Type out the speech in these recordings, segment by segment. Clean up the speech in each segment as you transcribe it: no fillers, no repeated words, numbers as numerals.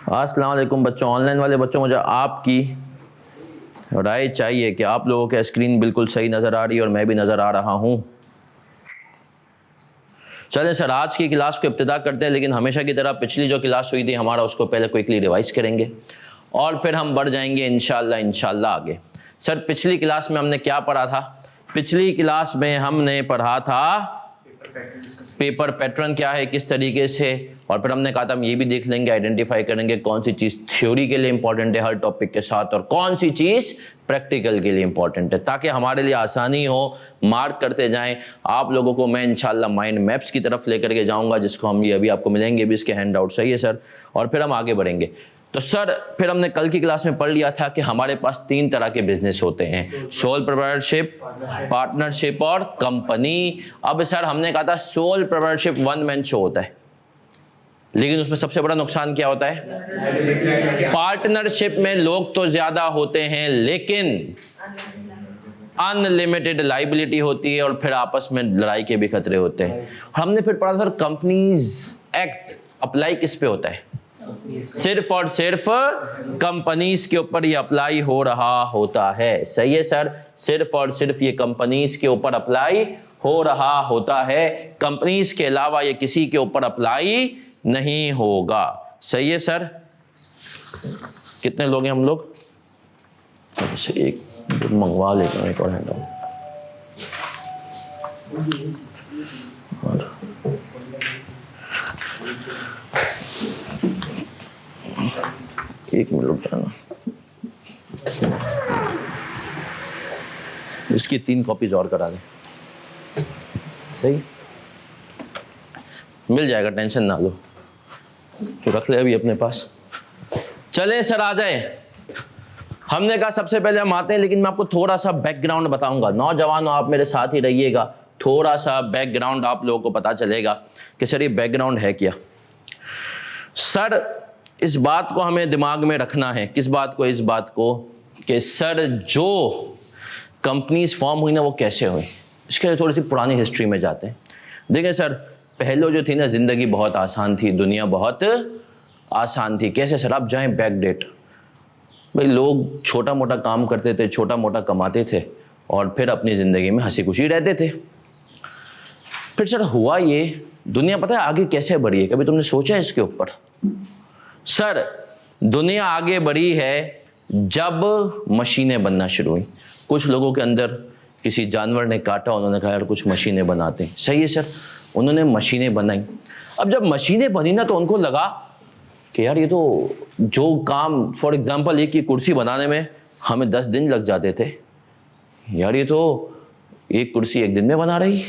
अस्सलाम वालेकुम बच्चों, ऑनलाइन वाले बच्चों, मुझे आपकी राय चाहिए कि आप लोगों के स्क्रीन बिल्कुल सही नज़र आ रही है और मैं भी नज़र आ रहा हूँ। चलें सर, आज की क्लास को इब्तिदा करते हैं, लेकिन हमेशा की तरह पिछली जो क्लास हुई थी हमारा, उसको पहले क्विकली रिवाइज करेंगे और फिर हम बढ़ जाएंगे इंशाल्लाह आगे। सर, पिछली क्लास में हमने क्या पढ़ा था? पिछली क्लास में हमने पढ़ा था पेपर पैटर्न क्या है, किस तरीके से, और फिर हमने कहा था हम ये भी देख लेंगे, आइडेंटिफाई करेंगे कौन सी चीज़ थ्योरी के लिए इंपॉर्टेंट है हर टॉपिक के साथ और कौन सी चीज़ प्रैक्टिकल के लिए इंपॉर्टेंट है, ताकि हमारे लिए आसानी हो, मार्क करते जाएं। आप लोगों को मैं इंशाल्लाह माइंड मैप्स की तरफ लेकर के जाऊंगा, जिसको हम ये अभी आपको मिलेंगे भी इसके हैंड आउट, सही है सर, और फिर हम आगे बढ़ेंगे। तो सर, फिर हमने कल की क्लास में पढ़ लिया था कि हमारे पास 3 तरह के बिजनेस होते हैं, सोल प्रोप्राइटरशिप, पार्टनरशिप और कंपनी। अब सर, हमने कहा था sole proprietorship one man show होता है, लेकिन उसमें सबसे बड़ा नुकसान क्या होता है? पार्टनरशिप में लोग तो ज्यादा होते हैं लेकिन अनलिमिटेड लाइबिलिटी होती है और फिर आपस में लड़ाई के भी खतरे होते हैं। हमने फिर पढ़ा सर कंपनीज एक्ट अप्लाई किस पे होता है? सिर्फ और सिर्फ कंपनीज के ऊपर ये अप्लाई हो रहा होता है, सही है सर, सिर्फ और सिर्फ ये कंपनीज के ऊपर अप्लाई हो रहा होता है, कंपनीज के अलावा ये किसी के ऊपर अप्लाई नहीं होगा, सही है सर। कितने लोग हैं हम लोग? एक मंगवा लेते हैं, एक और हैंड आउट। एक मिनट रुक जाना, इसकी 3 कॉपीज और करा दें, सही मिल जाएगा, टेंशन ना लो, तो रख ले अभी अपने पास। चलें सर, आ जाए। हमने कहा सबसे पहले हम आते हैं, लेकिन मैं आपको थोड़ा सा बैकग्राउंड बताऊंगा। नौजवानों, आप मेरे साथ ही रहिएगा, थोड़ा सा बैकग्राउंड आप लोगों को पता चलेगा कि सर ये बैकग्राउंड है क्या। सर, इस बात को हमें दिमाग में रखना है। किस बात को? इस बात को कि सर जो कंपनीज फॉर्म हुई ना, वो कैसे हुई, इसके लिए थोड़ी सी पुरानी हिस्ट्री में जाते हैं। देखिए सर, पहले जो थी ना, ज़िंदगी बहुत आसान थी, दुनिया बहुत आसान थी। कैसे सर? आप जाएं बैक डेट, भाई लोग छोटा मोटा काम करते थे, छोटा मोटा कमाते थे और फिर अपनी ज़िंदगी में हंसी खुशी रहते थे। फिर सर हुआ ये, दुनिया पता है आगे कैसे बढ़ी है? कभी तुमने सोचा है इसके ऊपर? सर, दुनिया आगे बढ़ी है जब मशीनें बनना शुरू हुई। कुछ लोगों के अंदर किसी जानवर ने काटा, उन्होंने कहा यार कुछ मशीनें बनाते हैं, सही है सर, उन्होंने मशीनें बनाई। अब जब मशीनें बनी ना, तो उनको लगा कि यार ये तो जो काम, फॉर एग्जांपल एक ही कुर्सी बनाने में हमें 10 दिन लग जाते थे, यार ये तो एक कुर्सी 1 दिन में बना रही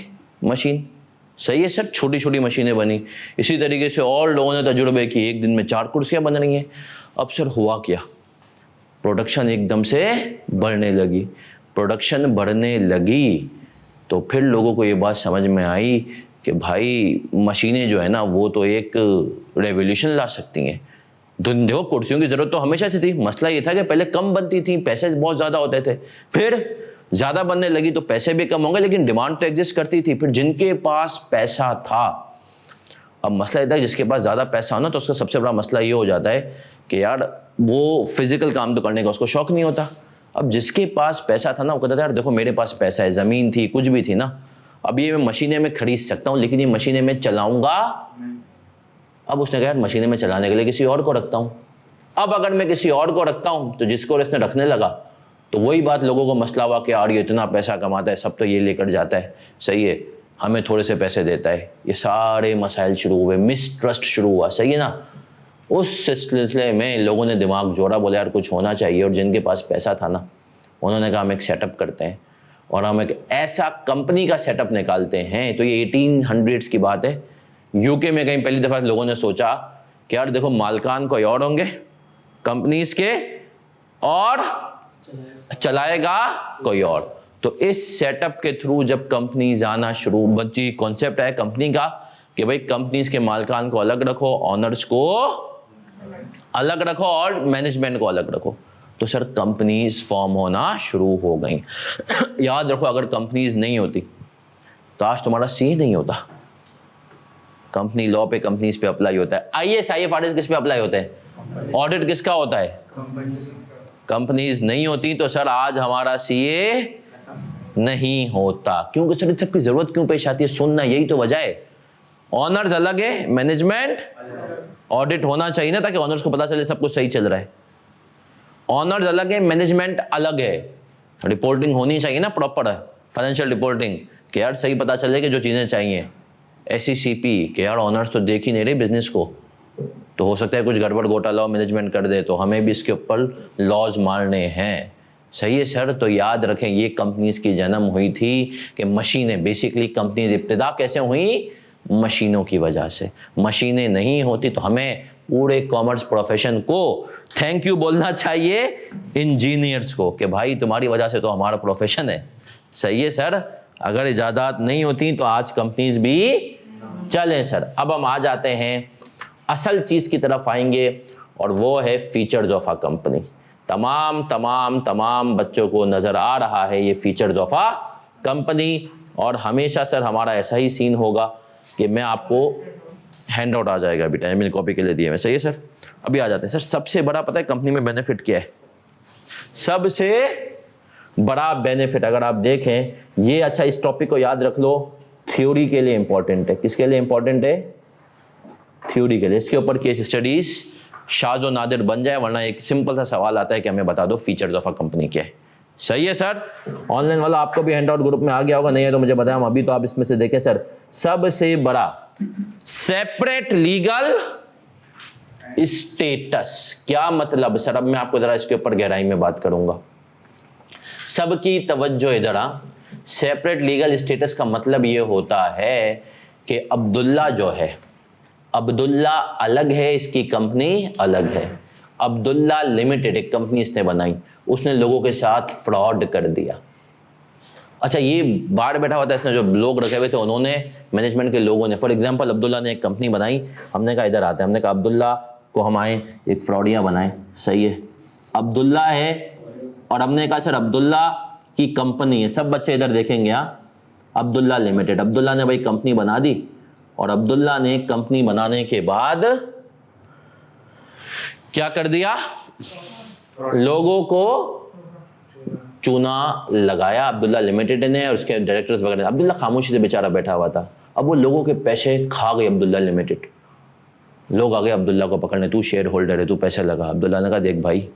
मशीन, सही है सर, छोटी छोटी मशीनें बनी। इसी तरीके से और लोगों ने तजुर्बे किए, 1 दिन में 4 कुर्सियां बन रही हैं। अब सर हुआ क्या? प्रोडक्शन एकदम से बढ़ने लगी। प्रोडक्शन बढ़ने लगी तो फिर लोगों को ये बात समझ में आई कि भाई मशीनें जो है ना, वो तो एक रेवोल्यूशन ला सकती हैं। देखो, कुर्सियों की ज़रूरत तो हमेशा से थी, मसला ये था कि पहले कम बनती थी, पैसे बहुत ज़्यादा होते थे, फिर ज़्यादा बनने लगी तो पैसे भी कम होंगे, लेकिन डिमांड तो एग्जिस्ट करती थी। फिर जिनके पास पैसा था, अब मसला ये था जिसके पास ज़्यादा पैसा हो ना, तो उसका सबसे बड़ा मसला ये हो जाता है कि यार वो फिजिकल काम तो करने का उसको शौक नहीं होता। अब जिसके पास पैसा था ना, वो कहता था यार देखो मेरे पास पैसा है, ज़मीन थी, कुछ भी थी ना, अब ये मैं मशीनें में खरीद सकता हूँ, लेकिन ये मशीनें में चलाऊंगा। अब उसने कहा यार मशीनें में चलाने के लिए किसी और को रखता हूँ। अब अगर मैं किसी और को रखता हूँ तो जिसको इसने रखने लगा, तो वही बात लोगों को मसला हुआ कि यार ये इतना पैसा कमाता है, सब तो ये लेकर जाता है, सही है, हमें थोड़े से पैसे देता है। ये सारे मसाइल शुरू हुए, मिसट्रस्ट शुरू हुआ, सही है ना। उस सिलसिले में लोगों ने दिमाग जोड़ा, बोले यार कुछ होना चाहिए, और जिनके पास पैसा था ना, उन्होंने कहा हम एक सेटअप करते हैं और हम एक ऐसा कंपनी का सेटअप निकालते हैं। तो ये 1800s की बात है, यूके में कहीं पहली दफ़ा लोगों ने सोचा कि यार देखो मालकान कोई और होंगे कंपनीज के, और चलाएगा कोई और। तो इस सेटअप के थ्रू जब कंपनीज आना शुरू, बच्ची कॉन्सेप्ट है कंपनी का कि भाई कंपनीज के मालकान को अलग रखो, ऑनर्स को अलग रखो और मैनेजमेंट को अलग रखो, तो सर कंपनीज फॉर्म होना शुरू हो गई। याद रखो, अगर कंपनीज नहीं होती तो आज तुम्हारा सी नहीं होता। कंपनी लॉ पे, कंपनीज पे अप्लाई होता है। IAS IFRS किस पे अप्लाई होते हैं? ऑडिट किसका होता है? कंपनीज नहीं होती तो सर आज हमारा सीए नहीं होता। क्योंकि सर इन सबकी जरूरत क्यों पेश आती है? सुनना, यही तो वजह है। ऑनर्स अलग है, मैनेजमेंट, ऑडिट होना चाहिए ना, ताकि ऑनर्स को पता चले सब कुछ सही चल रहा है। ऑनर्स अलग है, मैनेजमेंट अलग है। रिपोर्टिंग होनी चाहिए ना प्रॉपर, फाइनेंशियल रिपोर्टिंग, कि यार सही पता चले कि जो चीज़ें चाहिए। एसईसीपी कि यार ऑनर्स तो देख ही नहीं रहे बिजनेस को, तो हो सकता है कुछ गड़बड़ घोटाला मैनेजमेंट कर दे, तो हमें भी इसके ऊपर लॉज मारने हैं। सही है सर। तो याद रखें, ये कंपनीज की जन्म हुई थी कि मशीनें, बेसिकली कंपनीज इब्तिदा कैसे हुई? मशीनों की वजह से। मशीनें नहीं होती तो हमें पूरे कॉमर्स प्रोफेशन को थैंक यू बोलना चाहिए इंजीनियर्स को, कि भाई तुम्हारी वजह से तो हमारा प्रोफेशन है। सही है सर। अगर इजाज़त नहीं होती तो आज कंपनीज भी चलें सर। अब हम आ जाते हैं असल चीज़ की तरफ आएंगे, और वो है फीचर्स ऑफ अ कंपनी। तमाम बच्चों को नज़र आ रहा है ये फीचर्स ऑफ अ कंपनी, और हमेशा सर हमारा ऐसा ही सीन होगा कि मैं आपको हैंड आउट आ जाएगा बेटा, मेरी कॉपी के लिए दिए मैं। सही है सर। अभी आ जाते हैं सर, सबसे बड़ा पता है कंपनी में बेनिफिट क्या है? सबसे बड़ा बेनिफिट अगर आप देखें ये, अच्छा इस टॉपिक को याद रख लो, थ्योरी के लिए इंपॉर्टेंट है। किसके लिए इंपॉर्टेंट है? थ्योरी के लिए। इसके ऊपर केस स्टडीज शाज़ और नादिर बन जाए, वरना एक सिंपल सा सवाल आता है कि हमें बता दो फीचर्स ऑफ अ कंपनी क्या है। सही है सर। ऑनलाइन वाला आपको भी हैंड आउट ग्रुप में आ गया होगा, नहीं है तो मुझे बताया, अभी तो आप इसमें से देखें सर। सबसे बड़ा सेपरेट लीगल स्टेटस, क्या मतलब सर? अब मैं आपको जरा इसके ऊपर गहराई में बात करूंगा। सबकी तवज्जो इधर आ। सेपरेट लीगल स्टेटस का मतलब ये होता है कि अब्दुल्ला जो है, अब्दुल्ला अलग है, इसकी कंपनी अलग है। अब्दुल्ला लिमिटेड एक कंपनी इसने बनाई, उसने लोगों के साथ फ्रॉड कर दिया। अच्छा, ये बाहर बैठा हुआ था, इसने जो लोग रखे हुए थे उन्होंने, मैनेजमेंट के लोगों ने, फॉर एग्जांपल अब्दुल्ला ने एक कंपनी बनाई, हमने कहा इधर आते हैं, हमने कहा अब्दुल्ला को हम आए एक फ्रॉडिया बनाए। सही है, अब्दुल्ला है, और हमने कहा सर अब्दुल्ला की कंपनी है, सब बच्चे इधर देखेंगे, अब्दुल्ला लिमिटेड। अब्दुल्ला ने भाई कंपनी बना दी, और अब्दुल्ला ने कंपनी बनाने के बाद क्या कर दिया? लोगों को चूना लगाया अब्दुल्ला लिमिटेड ने और उसके डायरेक्टर्स वगैरह। अब्दुल्ला खामोशी से बेचारा बैठा हुआ था। अब वो लोगों के पैसे खा गए अब्दुल्ला लिमिटेड। लोग आ गए अब्दुल्ला को पकड़ने, तू शेयर होल्डर है, तू पैसे लगा। अब्दुल्ला ने कहा देख भाई,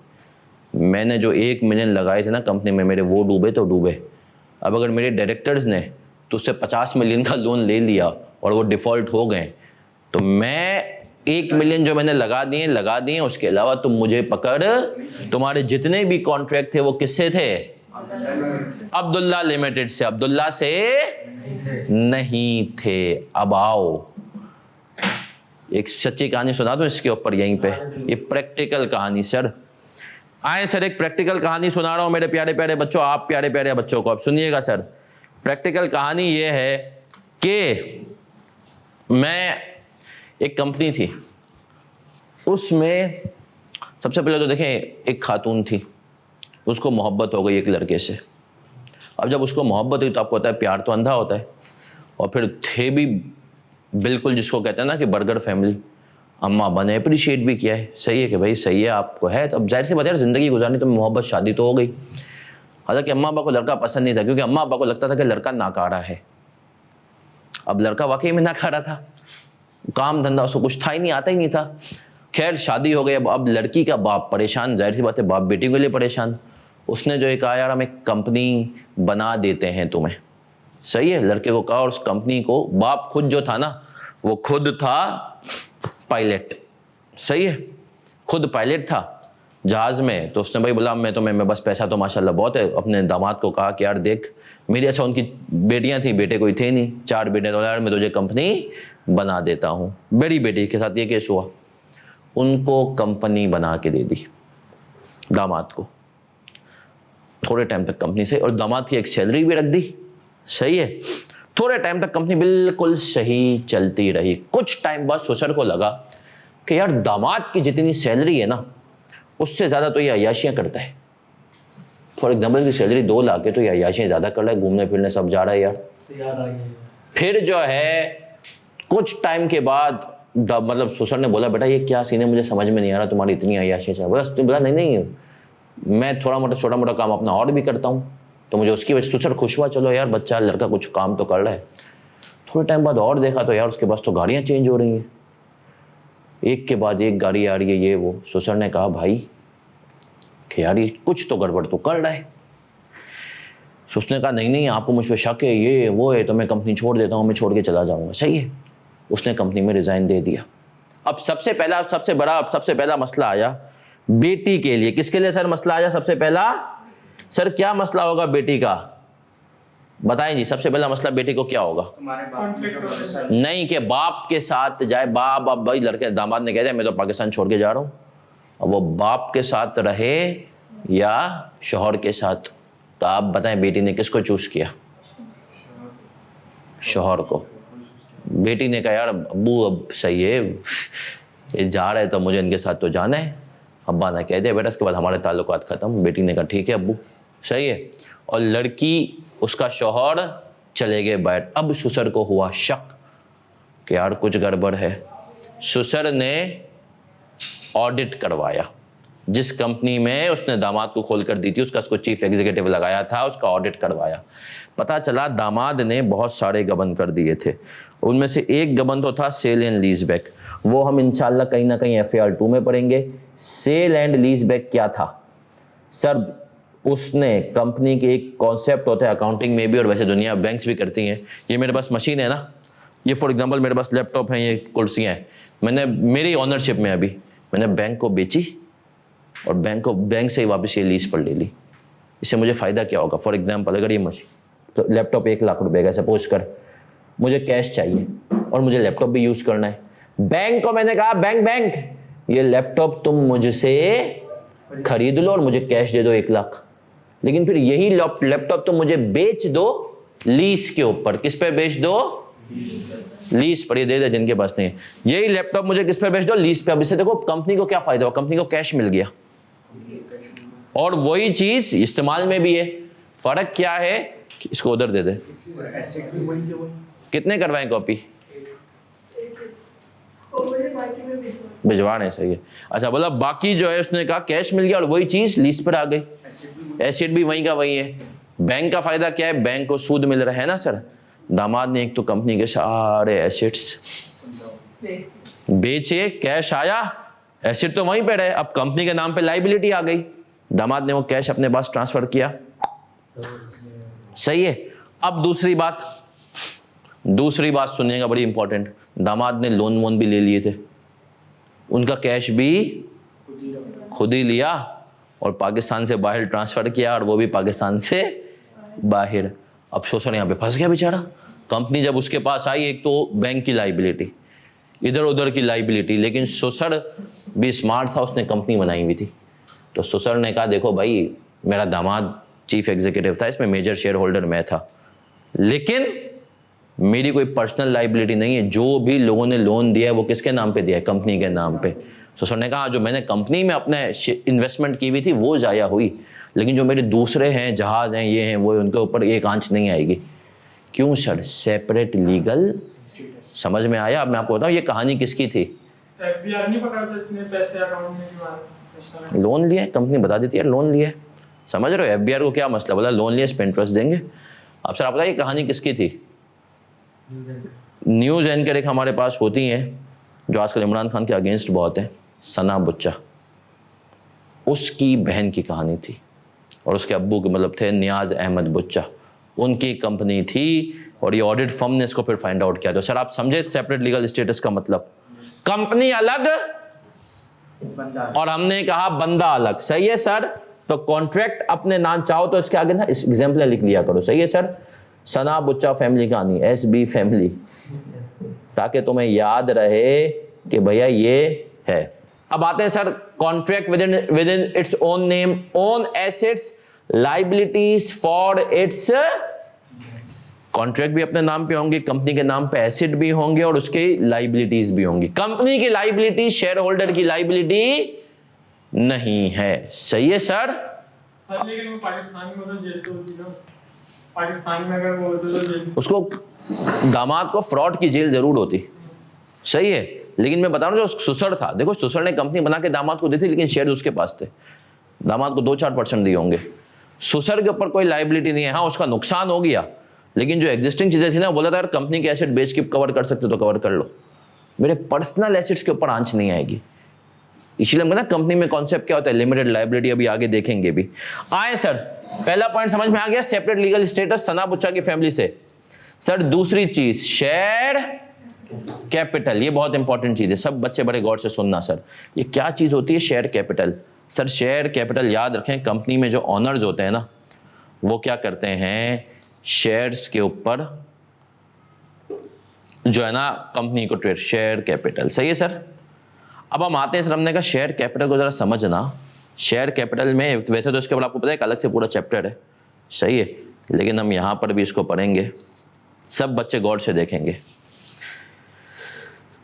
मैंने जो 1 मिलियन लगाए थे ना कंपनी में, मेरे वो डूबे तो डूबे। अब अगर मेरे डायरेक्टर्स ने तुझसे 50 मिलियन का लोन ले लिया और वो डिफ़ॉल्ट हो गए, तो मैं 1 मिलियन जो मैंने लगा दिए, उसके अलावा तुम मुझे पकड़, तुम्हारे जितने भी कॉन्ट्रैक्ट थे वो किससे थे? अब्दुल्ला लिमिटेड से, अब्दुल्ला से नहीं थे। अब आओ एक सच्ची कहानी सुना दो इसके ऊपर यहीं पे, ये प्रैक्टिकल कहानी सर। आए सर, एक प्रैक्टिकल कहानी सुना रहा हूं मेरे प्यारे प्यारे बच्चों, आप प्यारे प्यारे बच्चों को, अब सुनिएगा सर। प्रैक्टिकल कहानी ये है कि मैं, एक कंपनी थी, उसमें सबसे पहले तो देखें एक खातून थी, उसको मोहब्बत हो गई एक लड़के से। अब जब उसको मोहब्बत हुई तो आपको पता है प्यार तो अंधा होता है, और फिर थे भी बिल्कुल जिसको कहते हैं ना कि बर्गर फैमिली। अम्मा अब्बा ने अप्रिशिएट भी किया है, सही है कि भाई सही है आपको है, तो अब जाहिर सी बात है ज़िंदगी गुजारनी, तो मोहब्बत शादी तो हो गई। हालांकि अम्मा अब्बा को लड़का पसंद नहीं था, क्योंकि अम्मा अब्बा को लगता था कि लड़का नाकारा है। अब लड़का वाकई में नाकारा था, काम धंधा उसको कुछ था ही नहीं, आता ही नहीं था। खैर शादी हो गई। अब लड़की का बाप परेशान, जाहिर सी बात है बाप बेटी के लिए परेशान। उसने जो कहा यार हम एक कंपनी बना देते हैं तुम्हें, सही है, लड़के को कहा, और उस कंपनी को बाप खुद जो था ना, वो खुद था पायलट। सही है, खुद पायलट था जहाज में। तो उसने भाई बोला मैं बस पैसा तो माशाल्लाह बहुत है। अपने दामाद को कहा कि यार देख मेरी, अच्छा उनकी बेटियां थी, बेटे कोई थे नहीं, 4 बेटे, तो यार मैं तुझे कंपनी बना देता हूँ। बड़ी बेटी के साथ ये केस हुआ, उनको कंपनी बना के दे दी दामाद को। थोड़े टाइम तक कंपनी सही, और दामाद की एक सैलरी भी रख दी, सही है। थोड़े टाइम तक कंपनी बिल्कुल सही चलती रही। कुछ टाइम बाद ससुर को लगा कि यार दामाद की जितनी सैलरी है ना, उससे ज़्यादा तो ये अय्याशियाँ करता है। फॉर एग्जाम्पल की सैलरी 2 लाख है, तो ये अय्याशियाँ ज़्यादा कर रहा है, घूमने फिरने सब जा रहा है यार। फिर जो है कुछ टाइम के बाद मतलब ससुर ने बोला बेटा ये क्या सीन है, मुझे समझ में नहीं आ रहा, तुम्हारी इतनी अय्याशी है। बोला तुम, बोला नहीं नहीं मैं थोड़ा मोटा छोटा मोटा काम अपना और भी करता हूँ, तो मुझे उसकी वजह से। ससुर खुश हुआ, चलो यार बच्चा लड़का कुछ काम तो कर रहा है। थोड़े टाइम बाद और देखा तो यार उसके पास तो गाड़ियाँ चेंज हो रही हैं, एक के बाद एक गाड़ी आ रही है ये वो। ससुर ने कहा भाई कि यार ये कुछ तो गड़बड़ तो कर रहा है। तो उसने कहा नहीं नहीं आपको मुझ पर शक है, ये वो है, तो मैं कंपनी छोड़ देता हूँ, मैं छोड़ के चला जाऊँगा। सही है, उसने कंपनी में रिज़ाइन दे दिया। अब सबसे पहला मसला आया बेटी के लिए। किसके लिए सर मसला आया सबसे पहला? सर क्या मसला होगा बेटी का, बताएं जी। सबसे पहला मसला बेटी को क्या होगा? नहीं कि बाप के साथ जाए, बाप अब भाई लड़के दामाद ने कह दिया मैं तो पाकिस्तान छोड़ के जा रहा हूँ, अब वो बाप के साथ रहे या शौहर के साथ। तो आप बताएं बेटी ने किसको चूज किया? शौहर को। बेटी ने कहा यार अब्बू अब सही है, ये जा रहे तो मुझे इनके साथ तो जाना है। अब्बा ने कह दिया बेटा इसके बाद हमारे ताल्लुकात ख़त्म। बेटी ने कहा ठीक है अब्बू, सही है। और लड़की उसका शौहर चले गए बाहर। अब ससुर को हुआ शक कि यार कुछ गड़बड़ है। ससुर ने ऑडिट करवाया, जिस कंपनी में उसने दामाद को खोल कर दी थी उसको चीफ एग्जीक्यूटिव लगाया था, उसका ऑडिट करवाया। पता चला दामाद ने बहुत सारे गबन कर दिए थे। उनमें से एक गबन तो था सेल एंड लीज बैक, वो हम इंशाल्लाह कहीं ना कहीं FAR 2 में पढ़ेंगे। सेल एंड लीज बैक क्या था सर? उसने कंपनी के एक कॉन्सेप्ट होता है अकाउंटिंग में भी, और वैसे दुनिया बैंक्स भी करती हैं। ये मेरे पास मशीन है ना, ये फॉर एग्जांपल मेरे पास लैपटॉप है, ये कुर्सियाँ हैं, मैंने मेरी ऑनरशिप में अभी मैंने बैंक को बेची और बैंक से ही वापस ये लीज पर ले ली। इससे मुझे फ़ायदा क्या होगा? फॉर एग्जांपल अगर ये मशीन तो लैपटॉप 1 लाख रुपए का, सपोज कर मुझे कैश चाहिए और मुझे लैपटॉप भी यूज़ करना है। बैंक को मैंने कहा बैंक ये लैपटॉप तुम मुझसे खरीद लो और मुझे कैश दे दो 1 लाख, लेकिन फिर यही लैपटॉप तुम मुझे बेच दो लीज के ऊपर। किस पे बेच दो? लीज पर। ये दे दे जिनके पास नहीं है। यही लैपटॉप मुझे किस पर बेच दो? लीज पे। अब इससे देखो कंपनी को क्या फायदा हुआ, कंपनी को कैश मिल गया और वही चीज इस्तेमाल में भी है। फर्क क्या है? इसको उधर दे दे। कितने करवाएं कॉपी? भिजवा रहे, सही है। अच्छा बोला बाकी जो है उसने कहा कैश मिल गया और वही चीज लीज पर आ गई। एसेट भी वहीं का वही है। बैंक का फायदा क्या है? बैंक को सूद मिल रहा है ना सर। दामाद ने एक तो कंपनी के सारे एसेट्स बेचे, कैश आया, एसेट तो वहीं पे रहे, अब कंपनी के नाम पे लाइबिलिटी आ गई। दामाद ने वो कैश अपने पास ट्रांसफर किया, सही है। अब दूसरी बात सुनिएगा, बड़ी इंपॉर्टेंट। दामाद ने लोन भी ले लिए थे, उनका कैश भी खुद ही लिया और पाकिस्तान से बाहर ट्रांसफर किया, और वो भी पाकिस्तान से बाहर। अब ससुर यहाँ पे फंस गया बेचारा। कंपनी जब उसके पास आई, एक तो बैंक की लाइबिलिटी, इधर उधर की लाइबिलिटी, लेकिन ससुर भी स्मार्ट था, उसने कंपनी बनाई हुई थी। तो ससुर ने कहा देखो भाई मेरा दामाद चीफ एग्जीक्यूटिव था, इसमें मेजर शेयर होल्डर मैं था, लेकिन मेरी कोई पर्सनल लाइबिलिटी नहीं है। जो भी लोगों ने लोन दिया है वो किसके नाम पे दिया है? कंपनी के नाम पे। ससुर ने कहा जो मैंने कंपनी में अपने इन्वेस्टमेंट की हुई थी वो ज़ाया हुई, लेकिन जो मेरे दूसरे हैं, जहाज हैं, ये हैं वो, उनके ऊपर एक आंच नहीं आएगी। क्यों सर? Separate legal. समझ में आया? अब मैं आपको बताऊँ ये कहानी किसकी थी। FBR नहीं पकड़ा था इतने पैसे अकाउंट में तुम्हारे? लोन लिया, कंपनी बता देती है लोन लिया। समझ रहे हो? FBR को क्या मसला, बोला लोन लिया, इस पर इंटरेस्ट देंगे। अब सर आप बताइए कहानी किसकी थी। न्यूज़ एंकर एक हमारे पास होती हैं जो आजकल इमरान खान के अगेंस्ट बहुत है, सना बुच्चा। उसकी बहन की कहानी थी और उसके अब्बू के मतलब थे नियाज अहमद बुच्चा, उनकी कंपनी थी और ये ऑडिट फर्म ने इसको फिर फाइंड आउट किया। तो सर आप समझे सेपरेट लीगल स्टेटस का मतलब? कंपनी अलग और हमने कहा बंदा अलग, सही है सर। तो कॉन्ट्रैक्ट अपने नाम चाहो तो इसके आगे ना इस एग्जाम्पल लिख लिया करो, सही है सर। सना बुच्चा फैमिली कहानी, SB फैमिली, ताकि तुम्हें याद रहे कि भैया ये है। अब आते हैं sir contract with in its own name, own assets, liabilities for its. Contract भी अपने नाम पे होंगे, कंपनी के नाम पे एसेट भी होंगे और उसके लाइबिलिटीज भी होंगी। कंपनी की लाइबिलिटी शेयर होल्डर की लाइबिलिटी नहीं है, सही है सर। लेकिन वो पाकिस्तान में तो जेल तो होती ना, पाकिस्तान में अगर वो होते तो जेल, उसको दामाद को फ्रॉड की जेल जरूर होती, सही है, लेकिन मैं बता रहा हूँ जो सुसर था, देखो सुसर ने कंपनी बना के दामाद को दी थी, लेकिन शेयर उसके पास थे, दामाद को 2-4% दिए होंगे। सुसर के ऊपर कोई लाइबिलिटी नहीं है, हाँ उसका नुकसान हो गया, लेकिन जो एग्जिस्टिंग चीजें थी ना, बोला था यार कंपनी के एसेट बेच के कवर कर सकते तो कवर कर लो, मेरे पर्सनल एसेट्स के ऊपर आंच नहीं आएगी। इसलिए हम ना कंपनी में कॉन्सेप्ट क्या होता है, लिमिटेड लायबिलिटी, अभी आगे देखेंगे भी। आए सर, पहला पॉइंट समझ में आ गया, सेपरेट लीगल स्टेटस सना बुच्चा की फैमिली से। सर दूसरी चीज शेयर कैपिटल, ये बहुत इंपॉर्टेंट चीज है, सब बच्चे बड़े गौर से सुनना। सर ये क्या चीज होती है share capital? Sir share capital याद रखें, कंपनी में जो ऑनर्स होते हैं ना, वो क्या करते हैं, शेयर्स के ऊपर जो है ना कंपनी को ट्रेड, शेयर कैपिटल। सही है सर। अब हम आते हैं सर, हमने कहा शेयर कैपिटल को जरा समझना। शेयर कैपिटल में वैसे तो इसके ऊपर आपको पता है एक अलग से पूरा चैप्टर है, सही है, लेकिन हम यहां पर भी इसको पढ़ेंगे, सब बच्चे गौर से देखेंगे।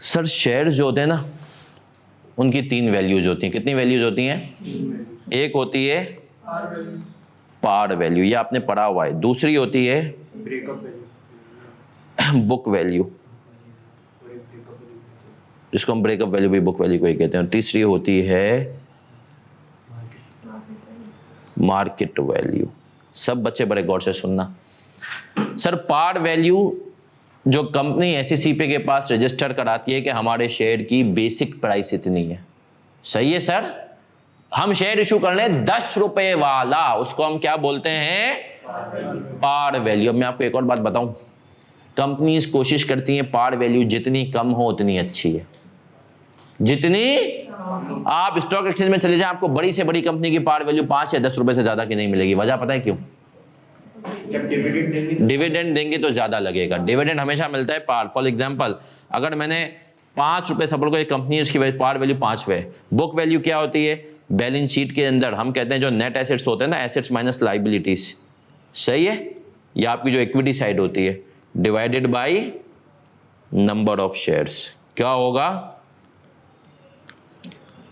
सर शेयर्स जो होते हैं ना, उनकी 3 वैल्यूज होती हैं। कितनी वैल्यूज होती हैं? एक होती है पार वैल्यू, ये आपने पढ़ा हुआ है। दूसरी होती है बुक वैल्यू, जिसको हम ब्रेकअप वैल्यू भी बुक वैल्यू को ही कहते हैं। तीसरी होती है मार्केट वैल्यू। सब बच्चे बड़े गौर से सुनना। सर पार वैल्यू जो कंपनी SECP के पास रजिस्टर कराती है कि हमारे शेयर की बेसिक प्राइस इतनी है, सही है सर। हम शेयर इशू कर लें 10 रुपए वाला, उसको हम क्या बोलते हैं, पार वैल्यू। अब मैं आपको एक और बात बताऊं, कंपनीज कोशिश करती हैं पार वैल्यू जितनी कम हो उतनी अच्छी है। जितनी आप स्टॉक एक्सचेंज में चले जाएं, आपको बड़ी से बड़ी कंपनी की पार वैल्यू 5 या 10 रुपए से ज्यादा की नहीं मिलेगी। वजह पता है क्यों? जब डिविडेंड देंगे तो ज्यादा लगेगा। डिविडेंड हमेशा मिलता है पार। फॉर एग्जांपल अगर मैंने 5 रुपए सपोर्ट को एक कंपनी है, उसकी पार वैल्यू 5 है। बुक वैल्यू क्या होती है? बैलेंस शीट के अंदर हम कहते हैं जो नेट एसेट्स होते हैं ना, एसेट्स माइनस लाइबिलिटीज, सही है, ये आपकी जो इक्विटी साइड होती है, divided by number of shares, क्या होगा?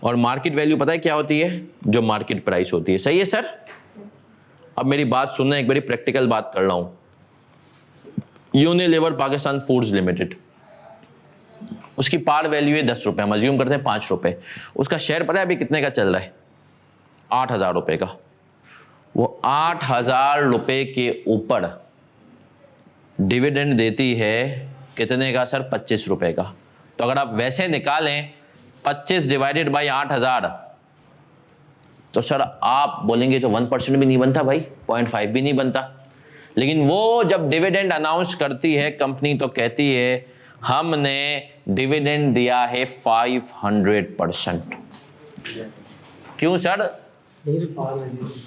और मार्केट वैल्यू पता है क्या होती है? जो मार्केट प्राइस होती है। सही है सर। अब मेरी बात सुनना, एक बड़ी प्रैक्टिकल बात कर रहा हूं। यूनिलीवर पाकिस्तान फूड्स लिमिटेड, उसकी पार वैल्यू है 10 रुपए, हम अज्यूम करते हैं 5 रुपए। उसका शेयर पता है अभी कितने का चल रहा है? 8,000 रुपए का। वो 8,000 रुपए के ऊपर डिविडेंड देती है कितने का सर? 25 रुपए का। तो अगर आप वैसे निकालें 25 डिवाइडेड बाई 8,000, तो सर आप बोलेंगे तो 1% भी नहीं बनता भाई, 0.5 भी नहीं बनता। लेकिन वो जब डिविडेंड अनाउंस करती है कंपनी, तो कहती है हमने डिविडेंड दिया है 500%। क्यों सर?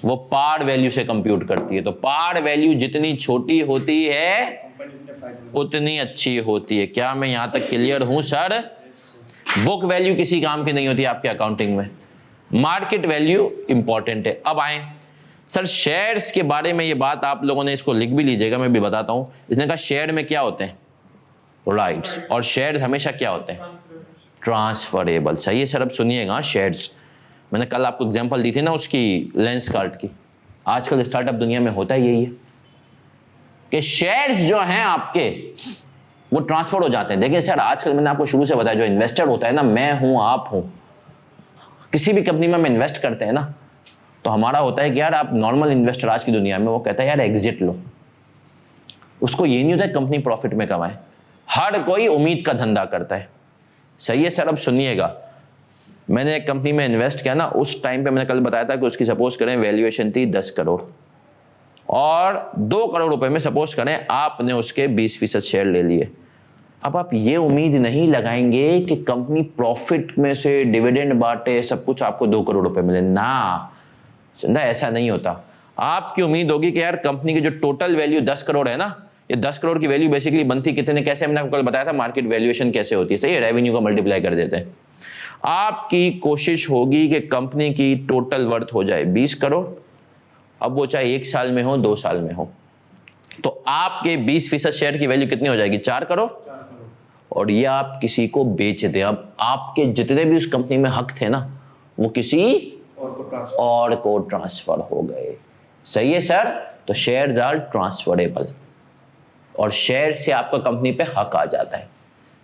वो पार वैल्यू से कंप्यूट करती है। तो पार वैल्यू जितनी छोटी होती है उतनी अच्छी होती है। क्या मैं यहां तक क्लियर हूं सर? बुक वैल्यू किसी काम की नहीं होती आपके अकाउंटिंग में, मार्केट वैल्यू इंपॉर्टेंट है। अब आए सर शेयर्स के बारे में, ये बात आप लोगों ने इसको लिख भी लीजिएगा, मैं भी बताता हूं। इसने कहा शेयर में क्या होते हैं? राइट्स। और शेयर्स हमेशा क्या होते हैं? ट्रांसफरेबल। सही है सर। अब सुनिएगा, शेयर्स मैंने कल आपको एग्जांपल दी थी ना उसकी, लेंस कार्ड की। आजकल स्टार्टअप दुनिया में होता यही है कि शेयर्स जो हैं आपके वो ट्रांसफर हो जाते हैं। देखिए सर, आजकल मैंने आपको शुरू से बताया, जो इन्वेस्टर होता है ना, मैं हूं, आप हूं, किसी भी कंपनी में हम इन्वेस्ट करते हैं ना, तो हमारा होता है कि यार आप नॉर्मल इन्वेस्टर आज की दुनिया में वो कहता है यार एग्जिट लो। उसको ये नहीं होता है कंपनी प्रॉफिट में कमाए, हर कोई उम्मीद का धंधा करता है। सही है सर। अब सुनिएगा, मैंने एक कंपनी में इन्वेस्ट किया ना, उस टाइम पे मैंने कल बताया था कि उसकी सपोज करें वैल्यूएशन थी 10 करोड़, और 2 करोड़ रुपए में सपोज करें आपने उसके 20% शेयर ले लिए। अब आप ये उम्मीद नहीं लगाएंगे कि कंपनी प्रॉफिट में से डिविडेंड बांटे, सब कुछ आपको 2 करोड़ रुपए मिले ना, ऐसा नहीं होता। आपकी उम्मीद होगी कि यार कंपनी की जो टोटल वैल्यू 10 करोड़ है ना, ये 10 करोड़ की वैल्यू बेसिकली बनती कितने, कैसे? मैंने आपको कल बताया था मार्केट वैल्यूएशन कैसे होती है। सही है, रेवेन्यू को मल्टीप्लाई कर देते हैं। आपकी कोशिश होगी कि कंपनी की टोटल वर्थ हो जाए 20 करोड़, अब वो चाहे 1 साल में हो 2 साल में हो, तो आपके 20% शेयर की वैल्यू कितनी हो जाएगी? 4 करोड़। और ये आप किसी को बेच दें, अब आपके जितने भी उस कंपनी में हक थे ना, वो किसी और को ट्रांसफर हो गए। सही है सर। तो शेयर्स आर ट्रांसफरेबल, और शेयर से आपका कंपनी पे हक आ जाता है।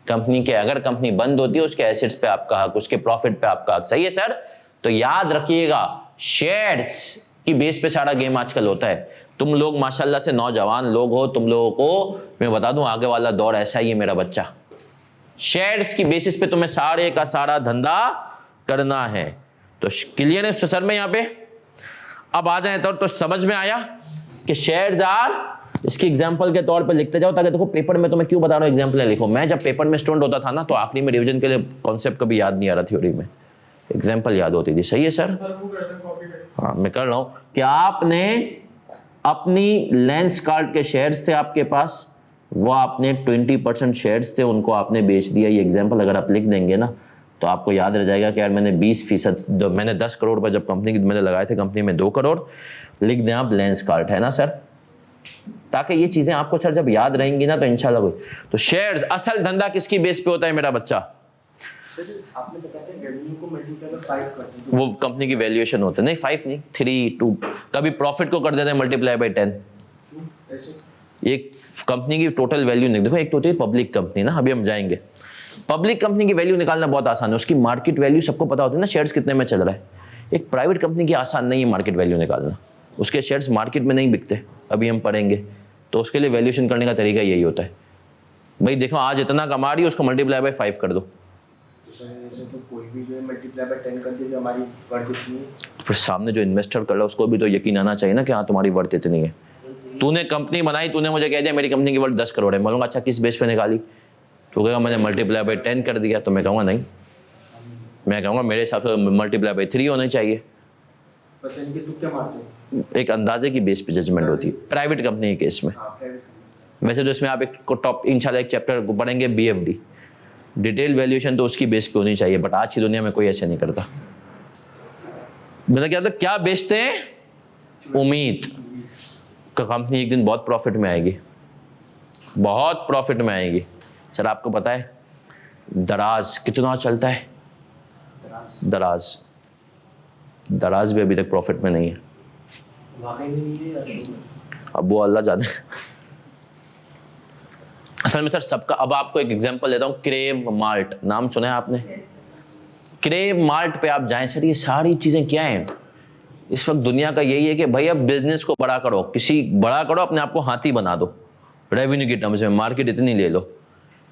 कंपनी के, अगर कंपनी बंद होती है उसके एसेट्स पे आपका हक, उसके प्रॉफिट पे आपका हक। सही है सर? तो याद रखिएगा शेयर्स की बेस पे सारा गेम आजकल होता है। तुम लोग माशाल्लाह से नौजवान लोग हो, तुम लोगों को मैं बता दूं आगे वाला दौर ऐसा ही है मेरा बच्चा। शेयर्स की बेसिस पे तुम्हें सारे का सारा धंधा करना है। तो क्लियर है सर में यहाँ पे? अब आ जाए तो समझ में आया कि शेयर्स आर, इसकी एग्जांपल के तौर पे लिखते जाओ ताकि देखो पेपर में तो मैं क्यों बता रहा हूँ एग्जांपल लिखो। मैं जब पेपर में स्टूडेंट होता था ना तो आखिरी में रिवीजन के लिए कॉन्सेप्ट कभी याद नहीं आ रहा, थ्योरी में एग्जांपल याद होती थी। सही है सर? हाँ मैं कर रहा हूँ कि आपने अपनी लेंस कार्ड के शेयर्स थे आपके पास, वो आपने 20% शेयर्स थे उनको आपने बेच दिया। ये एग्जांपल अगर आप लिख देंगे ना तो आपको याद रह जाएगा कि यार मैंने 20%, मैंने 10 करोड़ पर जब कंपनी मैंने लगाए थे कंपनी में 2 करोड़, लिख दें आप लेंस कार्ड, है ना सर? ताकि ये चीजें आपको सर जब याद रहेंगी ना तो इंशाल्लाह कोई। तो शेयर्स, असल धंधा किसकी बेस पे होता है मेरा बच्चा? आपने बताया था रेवेन्यू को मल्टीप्लाई कर 5 करते हैं, वो कंपनी की वैल्यूएशन होता है। नहीं 5 नहीं, 3, 2, कभी प्रॉफिट को कर देते हैं मल्टीप्लाई बाई 10। ऐसे एक कंपनी की टोटल वैल्यू नहीं, देखो एक तो होती है पब्लिक कंपनी ना, अभी हम जाएंगे। पब्लिक कंपनी की वैल्यू निकालना बहुत आसान है, उसकी मार्केट वैल्यू सबको पता होती है ना, शेयर्स कितने में चल रहा है। एक प्राइवेट कंपनी की आसान नहीं है मार्केट वैल्यू निकालना, उसके शेयर्स मार्केट में नहीं बिकते, अभी हम पढ़ेंगे। तो उसके लिए वैल्यूएशन करने का तरीका यही होता है, भाई देखो आज इतना कमा रही है उसको मल्टीप्लाई बाई 5 कर दो। तो सर ऐसे तो कोई भी जो है मल्टीप्लाई बाय 10 कर दे जो हमारी वर्थ इतनी है। फिर सामने जो इन्वेस्टर कर रहा है उसको भी तो यकीन आना चाहिए ना कि हाँ तुम्हारी वर्थ इतनी है। तूने कंपनी बनाई, तूने मुझे कह दिया मेरी कंपनी की वर्थ 10 करोड़ है, मैं बोलूँगा अच्छा किस बेस पे निकाली? तो कहेगा मैंने मल्टीप्लाई बाई 10 कर दिया। तो मैं कहूँगा नहीं, मैं कहूँगा मेरे हिसाब से मल्टीप्लाई बाई 3 होना चाहिए। बस इनके तुक्के मारते हैं। एक अंदाजे की बेस पे जजमेंट होती है प्राइवेट कंपनी के केस में। हाँ प्राइवेट वैसे तो इसमें आप एक टॉप इंशाल्लाह एक चैप्टर पढ़ेंगे BFD, डिटेल वैल्यूएशन तो उसकी बेस पे होनी चाहिए, बट आज की दुनिया में कोई ऐसे नहीं करता। मतलब क्या मतलब क्या बेचते हैं? उम्मीद का कंपनी एक दिन बहुत प्रॉफिट में आएगी, बहुत प्रॉफिट में आएगी। सर आपको पता है दराज कितना चलता है? दराज भी अभी तक प्रॉफिट में नहीं है। वाकई में नहीं है यार, अब वो अल्लाह जाने। असल में सर सबका, अब आपको एक एग्जांपल देता हूँ, क्रेव मार्ट नाम सुना है आपने? क्रेव मार्ट पे आप जाएं सर, ये सारी चीजें क्या हैं इस वक्त दुनिया का यही है कि भाई अब बिजनेस को बड़ा करो, बड़ा करो, अपने आप को हाथी बना दो रेवेन्यू के टर्म्स में, मार्केट इतनी ले लो।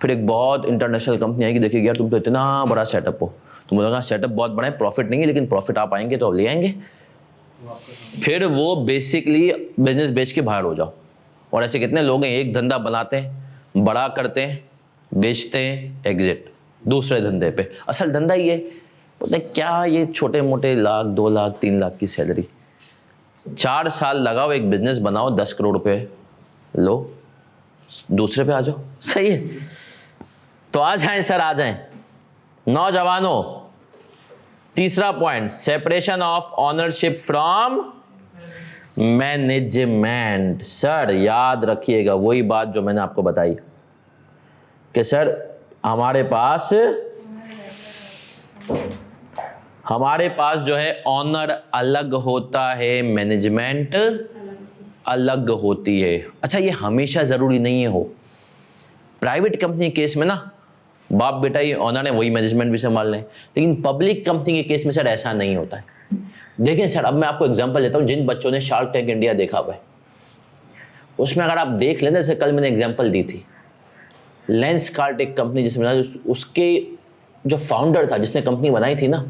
फिर एक बहुत इंटरनेशनल कंपनी आएगी, देखिए यार तुम तो इतना बड़ा सेटअप हो, तुम बोलोगे सेटअप बहुत बड़ा है, प्रॉफिट नहीं है, लेकिन प्रॉफिट आप आएंगे तो अब ले आएंगे। फिर वो बेसिकली बिजनेस बेच के बाहर हो जाओ। और ऐसे कितने लोग हैं, एक धंधा बनाते हैं, बड़ा करते हैं, बेचते हैं, एग्जिट दूसरे धंधे पे। असल धंधा ये पता है क्या, ये छोटे मोटे 1 लाख 2 लाख 3 लाख की सैलरी, 4 साल लगाओ एक बिजनेस बनाओ, 10 करोड़ रुपए लो, दूसरे पे आ जाओ। सही है? तो आ जाएं सर, आ जाएं नौजवानों। तीसरा point, separation of ownership from management. Sir याद रखिएगा वही बात जो मैंने आपको बताई कि सर हमारे पास जो है ऑनर अलग होता है, मैनेजमेंट अलग होती है। अच्छा ये हमेशा जरूरी नहीं है हो। प्राइवेट कंपनी के केस में ना बाप बेटा ही ऑनर है, वही मैनेजमेंट भी संभाल लें, लेकिन पब्लिक कंपनी के केस में सर ऐसा नहीं होता है। देखें सर, अब मैं आपको एग्जांपल देता हूं, जिन बच्चों ने शार्क टैंक इंडिया देखा हुआ है उसमें अगर आप देख लें, जैसे कल मैंने एग्जांपल दी थी, लेंस कार्ट एक कंपनी जिसमें उसके जो फाउंडर था जिसने कंपनी बनाई थी ना,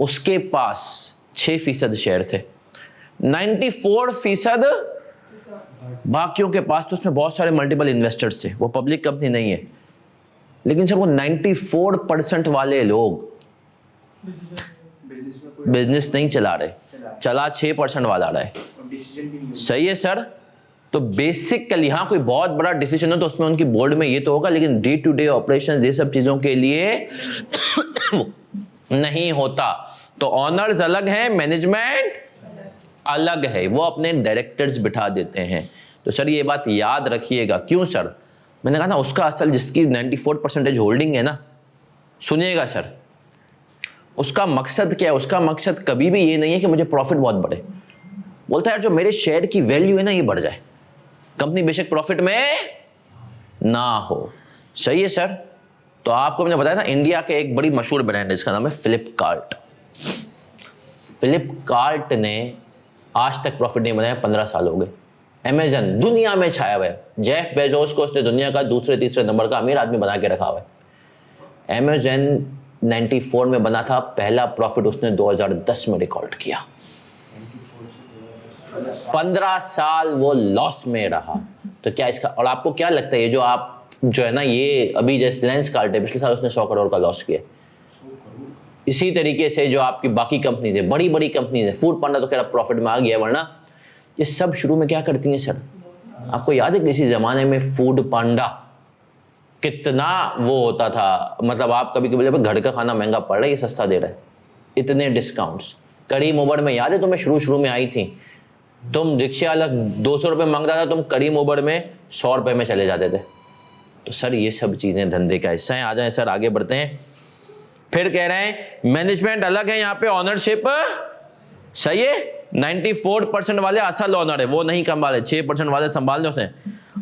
उसके पास 6% शेयर थे, 94% बाकियों के पास। तो उसमें बहुत सारे मल्टीपल इन्वेस्टर्स थे, वो पब्लिक कंपनी नहीं है, लेकिन सर वो 94% वाले लोग बिजनेस नहीं चला रहे, चला 6% वाला रहा है। सही है सर? तो बेसिकली हाँ कोई बहुत बड़ा डिसीजन हो तो उसमें उनकी बोर्ड में ये तो होगा, लेकिन डे टू डे ऑपरेशन ये सब चीजों के लिए नहीं होता। तो ऑनर्स अलग हैं, मैनेजमेंट अलग है, वो अपने डायरेक्टर्स बिठा देते हैं। तो सर ये बात याद रखिएगा। क्यों सर? मैंने कहा ना उसका असल जिसकी 94% होल्डिंग है ना, सुनिएगा सर, उसका मकसद क्या है? उसका मकसद कभी भी ये नहीं है कि मुझे प्रॉफिट बहुत बढ़े, बोलता है यार जो मेरे शेयर की वैल्यू है ना ये बढ़ जाए, कंपनी बेशक प्रॉफिट में ना हो। सही है सर? तो आपको मैंने बताया ना, इंडिया के एक बड़ी मशहूर ब्रांड है, इसका नाम है फ्लिपकार्ट। फ्लिपकार्ट ने आज तक प्रॉफिट नहीं बनाया, 15 साल हो गए। अमेजन दुनिया में छाया हुआ है, जेफ बेजोस को उसने दुनिया का दूसरे तीसरे नंबर का अमीर आदमी बना के रखा हुआ है। अमेजन 94 में बना था, पहला प्रॉफिट उसने 2010 में रिकॉर्ड किया। 15 साल वो लॉस में रहा। तो क्या इसका, और आपको क्या लगता है ये जो आप जो है ना, ये अभी जैसे लेंसकार्ट है, पिछले साल उसने 100 करोड़ का लॉस किया। इसी तरीके से जो आपकी बाकी कंपनीज है, बड़ी बड़ी कंपनीज है, फूड पांडा तो खैर प्रॉफिट में आ गया, वरना ये सब शुरू में क्या करती हैं सर? आपको याद है किसी जमाने में फूड पांडा कितना वो होता था, मतलब आप कभी कभी घर का खाना महंगा पड़ रहा है, ये सस्ता दे रहा है, इतने डिस्काउंट्स। कड़ी मोबर में याद है तुम्हें, शुरू में आई थी, तुम रिक्शा वाला 200 रुपये मांगता था, तुम कड़ी मोबर में 100 रुपये में चले जाते थे। तो सर ये सब चीज़ें धंधे का हिस्सा हैं। आ जाएं सर, आगे बढ़ते हैं। फिर कह रहे हैं मैनेजमेंट अलग है, यहाँ पे ऑनरशिप सही है, 94% वाले असल ऑनर है, वो नहीं संभाले, 6% वाले संभालने उसे।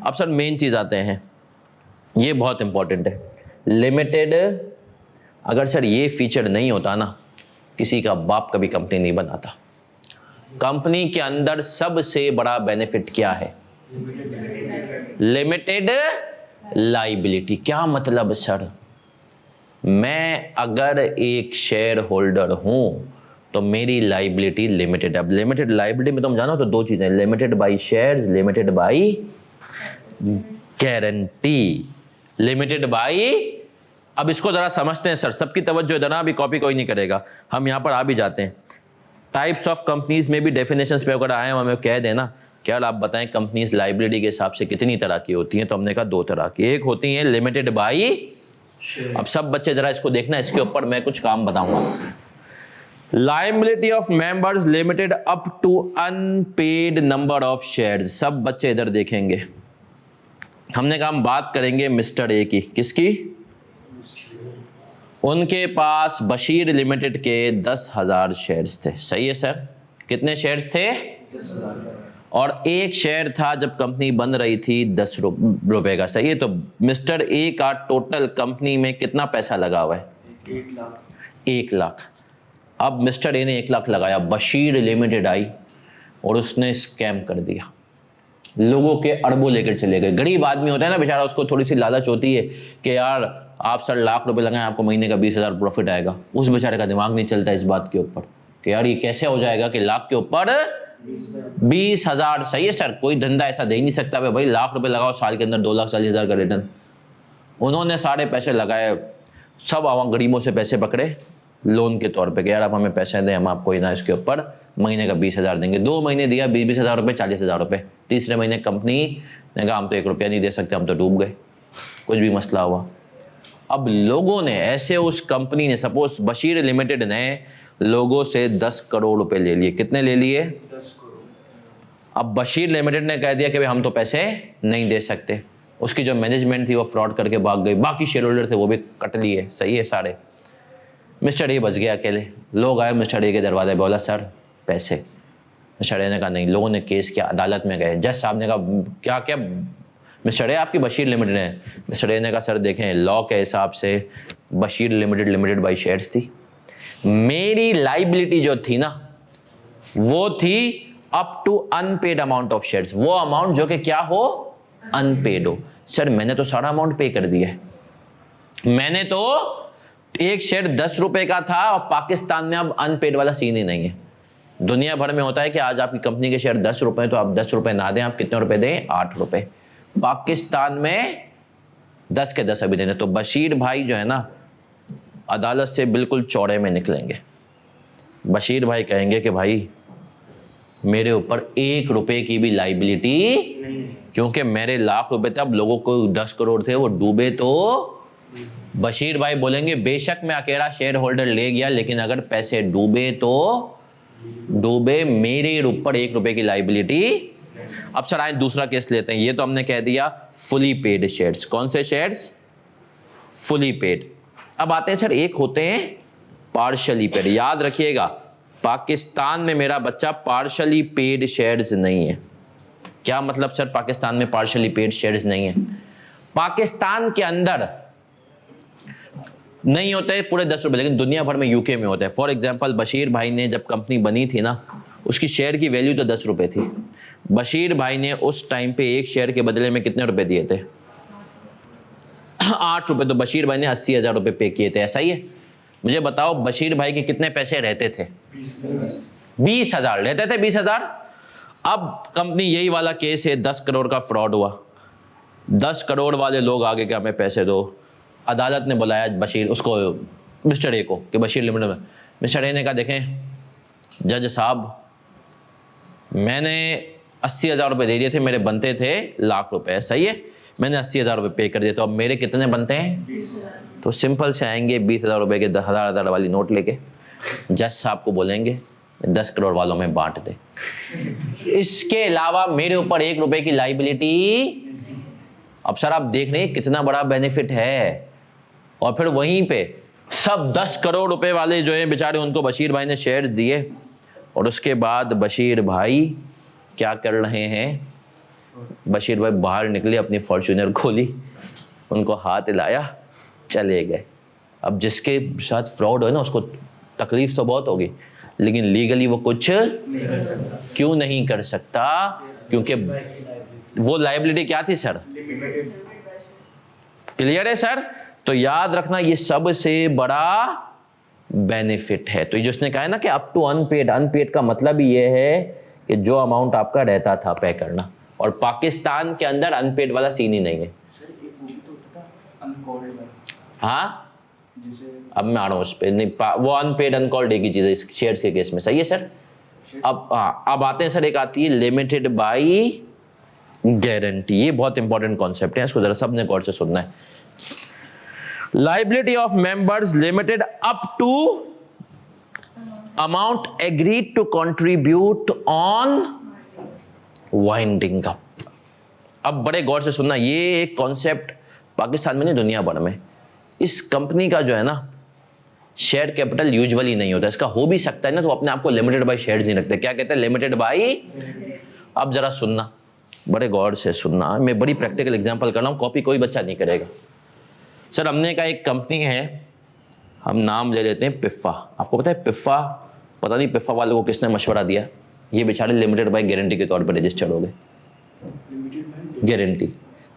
अब सर मेन चीज़ आते हैं, ये बहुत इंपॉर्टेंट है, लिमिटेड। अगर सर ये फीचर नहीं होता ना, किसी का बाप कभी कंपनी नहीं बनाता। कंपनी के अंदर सबसे बड़ा बेनिफिट क्या है? Limited liability. क्या मतलब सर? मैं अगर एक शेयर होल्डर हूं तो मेरी लाइबिलिटी लिमिटेड। अब लिमिटेड लाइबिलिटी में तुम जानो तो दो चीजें, limited by shares, limited by guarantee, limited by. अब इसको जरा समझते हैं सर, सबकी तवज्जो इधर, अभी कॉपी कोई नहीं करेगा, हम यहां पर आ भी जाते हैं। टाइप्स ऑफ कंपनीज में भी डेफिनेशंस पे अगर आए हमें कह देना क्या आप बताएं कंपनीज लाइबिलिटी के हिसाब से कितनी तरह की होती हैं? तो हमने कहा 2 तरह की। एक होती है लिमिटेड बाई, अब सब बच्चे जरा इसको देखना, इसके ऊपर मैं कुछ काम बताऊंगा। Liability of members limited up to unpaid number of shares. सब बच्चे इधर देखेंगे, हमने कहा हम बात करेंगे मिस्टर ए की। किसकी? उनके पास बशीर लिमिटेड के 10,000 शेयर्स थे, सही है सर? कितने शेयर्स थे? 10,000। और एक शेयर था जब कंपनी बन रही थी 10 रुपए का, सही है? तो मिस्टर ए का टोटल कंपनी में कितना पैसा लगा हुआ है? 1 लाख। 1 लाख। अब मिस्टर ए ने 1 लाख लगाया, बशीर लिमिटेड आई और उसने स्कैम कर दिया, लोगों के अरबों लेकर चले गए। गरीब आदमी होता है ना बेचारा, उसको थोड़ी सी लालच होती है कि यार आप सर लाख रुपए लगाएं, आपको महीने का 20,000 प्रॉफिट आएगा। उस बेचारे का दिमाग नहीं चलता इस बात के ऊपर कि यार ये कैसे हो जाएगा कि लाख के ऊपर 20,000। सही है सर? कोई धंधा ऐसा दे ही नहीं सकता भाई लाख रुपए लगाओ, साल के अंदर 2,40,000 का रिटर्न। उन्होंने सारे पैसे लगाए, सब आवाम गरीबों से पैसे पकड़े लोन के तौर पे कि यार आप हमें पैसे दें, हम आपको ना इसके ऊपर महीने का 20,000 देंगे। 2 महीने दिया, 20,000 रुपये, 40,000 रुपये। तीसरे महीने कंपनी ने कहा हम तो 1 रुपया नहीं दे सकते, हम तो डूब गए, कुछ भी मसला हुआ। अब लोगों ने ऐसे उस कंपनी ने, सपोज बशीर लिमिटेड ने लोगों से 10 करोड़ रुपए ले लिए। कितने ले लिए? 10 करोड़। अब बशीर लिमिटेड ने कह दिया कि भाई हम तो पैसे नहीं दे सकते। उसकी जो मैनेजमेंट थी वो फ्रॉड करके भाग गई, बाकी शेयर होल्डर थे वो भी कट लिए, सही है सारे। मिस्टर ए बच गया अकेले। लोग आए मिस्टर ए के दरवाजे, बोला सर पैसे। मिस्टर ए ने कहा नहीं। लोगों ने केस किया, अदालत में गए, जज साहब ने कहा क्या क्या मिस्टर ए आपकी बशीर लिमिटेड है? मिस्टर ए ने कहा सर देखें लॉ के हिसाब से बशीर लिमिटेड बाई शेयर्स थी, मेरी लाइबिलिटी जो थी ना वो थी up to unpaid amount of shares, वो अमाउंट जो कि क्या हो? अनपेड हो। सर मैंने तो सारा अमाउंट पे कर दिया है, मैंने तो एक शेयर 10 रुपए का था और पाकिस्तान में अब अनपेड वाला सीन ही नहीं है। दुनिया भर में होता है कि आज आपकी कंपनी के शेयर 10 रुपए तो आप 10 रुपए ना दें, आप कितने रुपए दें? 8 रुपए। पाकिस्तान में 10 के 10 अभी देने। तो बशीर भाई जो है ना अदालत से बिल्कुल चौड़े में निकलेंगे। बशीर भाई कहेंगे कि भाई मेरे ऊपर 1 रुपए की भी लाइबिलिटी नहीं, क्योंकि मेरे लाख रुपए थे, अब लोगों को 10 करोड़ थे वो डूबे। तो बशीर भाई बोलेंगे बेशक मैं अकेला शेयर होल्डर ले गया, लेकिन अगर पैसे डूबे तो डूबे, मेरे ऊपर 1 रुपए की लाइबिलिटी। अब सर आए दूसरा केस लेते हैं। ये तो हमने कह दिया फुली पेड शेयर्स। कौन से शेयर्स? Fully paid. अब आते हैं सर, एक होते हैं पार्शली पेड। याद रखिएगा पाकिस्तान में मेरा बच्चा पार्शली पेड शेयर्स नहीं है। क्या मतलब सर पाकिस्तान में पार्शली पेड शेयर्स नहीं है? पाकिस्तान के अंदर नहीं होते हैं पूरे 10 रुपए, लेकिन दुनिया भर में यूके में होते हैं। फॉर एग्जांपल बशीर भाई ने जब कंपनी बनी थी ना, उसकी शेयर की वैल्यू तो 10 रुपए थी। बशीर भाई ने उस टाइम पे एक शेयर के बदले में कितने रुपए दिए थे? 8 रुपए। तो बशीर भाई ने 80,000 रुपए पे किए थे, ऐसा ही है। मुझे बताओ बशीर भाई के कितने पैसे रहते थे? 20,000 रहते थे, 20,000। अब कंपनी यही वाला केस है, 10 करोड़ का फ्रॉड हुआ। 10 करोड़ वाले लोग आगे के हमें पैसे दो। अदालत ने बुलाया बशीर उसको, मिस्टर ए को, कि बशीर लिमिटेड में। मिस्टर ए ने कहा देखें जज साहब, मैंने 80,000 रुपये दे दिए थे, मेरे बनते थे लाख रुपए, सही है, मैंने 80,000 रुपये पे कर दिए, तो अब मेरे कितने बनते हैं? तो सिंपल से आएंगे 20,000 रुपये के 10,000 वाली नोट लेके जज साहब को बोलेंगे 10 करोड़ वालों में बांट दे। इसके अलावा मेरे ऊपर 1 रुपए की लाइबिलिटी। अब सर आप देख रहे हैं कितना बड़ा बेनिफिट है। और फिर वहीं पे सब 10 करोड़ रुपए वाले जो है बेचारे, उनको बशीर भाई ने शेयर दिए। और उसके बाद बशीर भाई क्या कर रहे हैं? बशीर भाई बाहर निकले, अपनी फॉर्च्यूनर खोली, उनको हाथ हिलाया, चले गए। अब जिसके साथ फ्रॉड हो ना, उसको तकलीफ तो बहुत होगी, लेकिन लीगली वो कुछ क्यों नहीं कर सकता? क्योंकि वो लायबिलिटी क्या थी सर? क्लियर है सर? तो याद रखना ये सबसे बड़ा बेनिफिट है। तो ये जो उसने कहा है ना कि अप टू अनपेड, अनपेड का मतलब ये है कि जो अमाउंट आपका रहता था पे करना। और पाकिस्तान के अंदर अनपेड वाला सीन ही नहीं है। सर एक वो भी तो होता था अनकॉल्ड वाला। हाँ, जैसे अब मैं आ रहा हूँ उस पर। नहीं, वो अनपेड अनकॉल्ड एक ही चीज़ है इस शेयर्स के केस में, सही है सर? अब हाँ, अब आते हैं सर, एक आती है लिमिटेड बाई गारंटी। ये बहुत इंपॉर्टेंट कॉन्सेप्ट है, इसको जरा सबने गौर से सुनना है। Liability of members limited up to amount agreed to contribute on winding up. अब बड़े गौर से सुनना, ये एक कॉन्सेप्ट पाकिस्तान में नहीं दुनिया भर में। इस कंपनी का जो है ना शेयर कैपिटल यूजुअली नहीं होता। इसका हो भी सकता है ना, तो अपने आप को लिमिटेड बाय शेयर्स नहीं रखते। क्या कहते हैं? Limited by. अब जरा सुनना, बड़े गौर से सुनना, मैं बड़ी प्रैक्टिकल एग्जांपल कर रहा हूँ, कॉपी कोई बच्चा नहीं करेगा। सर हमने का एक कंपनी है, हम नाम ले लेते हैं पिफ़्फ़ा। आपको पता है पिफ़्फ़ा, पता नहीं पिफ़्फ़ा वालों को किसने मशवरा दिया, ये बेचारे लिमिटेड बाय गारंटी के तौर पर रजिस्टर्ड हो गए। गारंटी।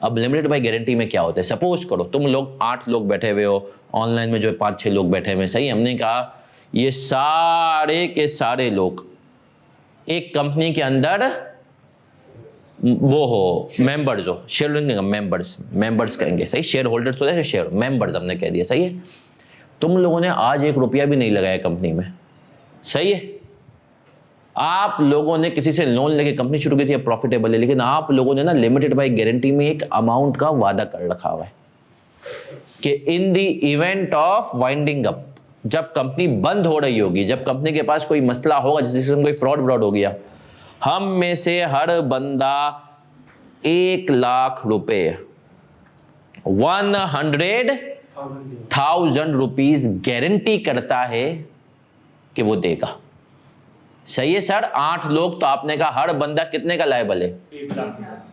अब लिमिटेड बाय गारंटी में क्या होता है? सपोज करो तुम लोग 8 लोग बैठे हुए हो, ऑनलाइन में जो 5-6 लोग बैठे हुए, सही। हमने कहा ये सारे के सारे लोग एक कंपनी के अंदर वो हो मेंबर्स हो, शेयर मेंबर्स कहेंगे, सही। शेयर होल्डर्स तो है, शेयर मेंबर्स हमने कह दिया, सही है। तुम लोगों ने आज 1 रुपया भी नहीं लगाया कंपनी में, सही है। आप लोगों ने किसी से लोन लेके कंपनी शुरू की थी, प्रॉफिटेबल है, लेकिन आप लोगों ने ना लिमिटेड बाय गारंटी में एक अमाउंट का वादा कर रखा हुआ है कि in the event of winding up, जब कंपनी बंद हो रही होगी, जब कंपनी के पास कोई मसला होगा, जिससे कोई फ्रॉड हो गया, हम में से हर बंदा 1 लाख रुपए 100,000 रुपीज गारंटी करता है कि वो देगा, सही है सर। 8 लोग, तो आपने कहा हर बंदा कितने का लायबल है? 1 लाख।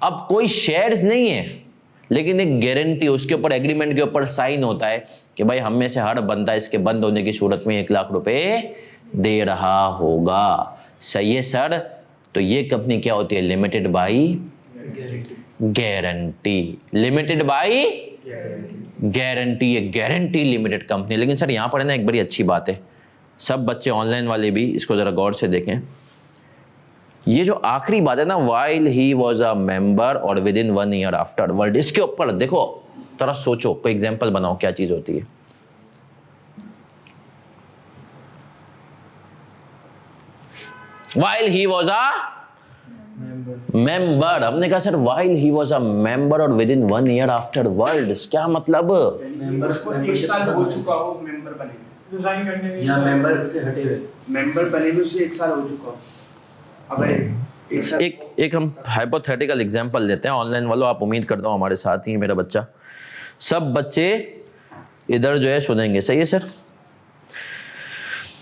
अब कोई शेयर्स नहीं है, लेकिन एक गारंटी, उसके ऊपर एग्रीमेंट के ऊपर साइन होता है कि भाई हम में से हर बंदा इसके बंद होने की सूरत में 1 लाख रुपए दे रहा होगा, सही है सर। तो ये कंपनी क्या होती है? Limited by guarantee. Limited by guarantee, ये गारंटी लिमिटेड कंपनी। लेकिन सर यहाँ पर है ना एक बड़ी अच्छी बात है, सब बच्चे ऑनलाइन वाले भी इसको जरा गौर से देखें। ये जो आखिरी बात है ना, while he was a member और within 1 year after world, इसके ऊपर देखो, थोड़ा सोचो, कोई एग्जांपल बनाओ, क्या चीज होती है? While he was a member. हमने कहा sir while he was a member और within 1 year after world, क्या मतलब? मेंबर्स को 1 साल हो चुका हो मेंबर बने, रिजाइन करने में या मेंबर से हटे हुए मेंबर बने भी उससे 1 साल हो चुका हो। अगर एक साल एक हम हाइपोथेटिकल एग्जांपल लेते हैं। ऑनलाइन वालों, आप उम्मीद करता हूँ हमारे साथ ही मेरा बच्चा, सब बच्चे इधर जो है सुनेंगे, सही है सर?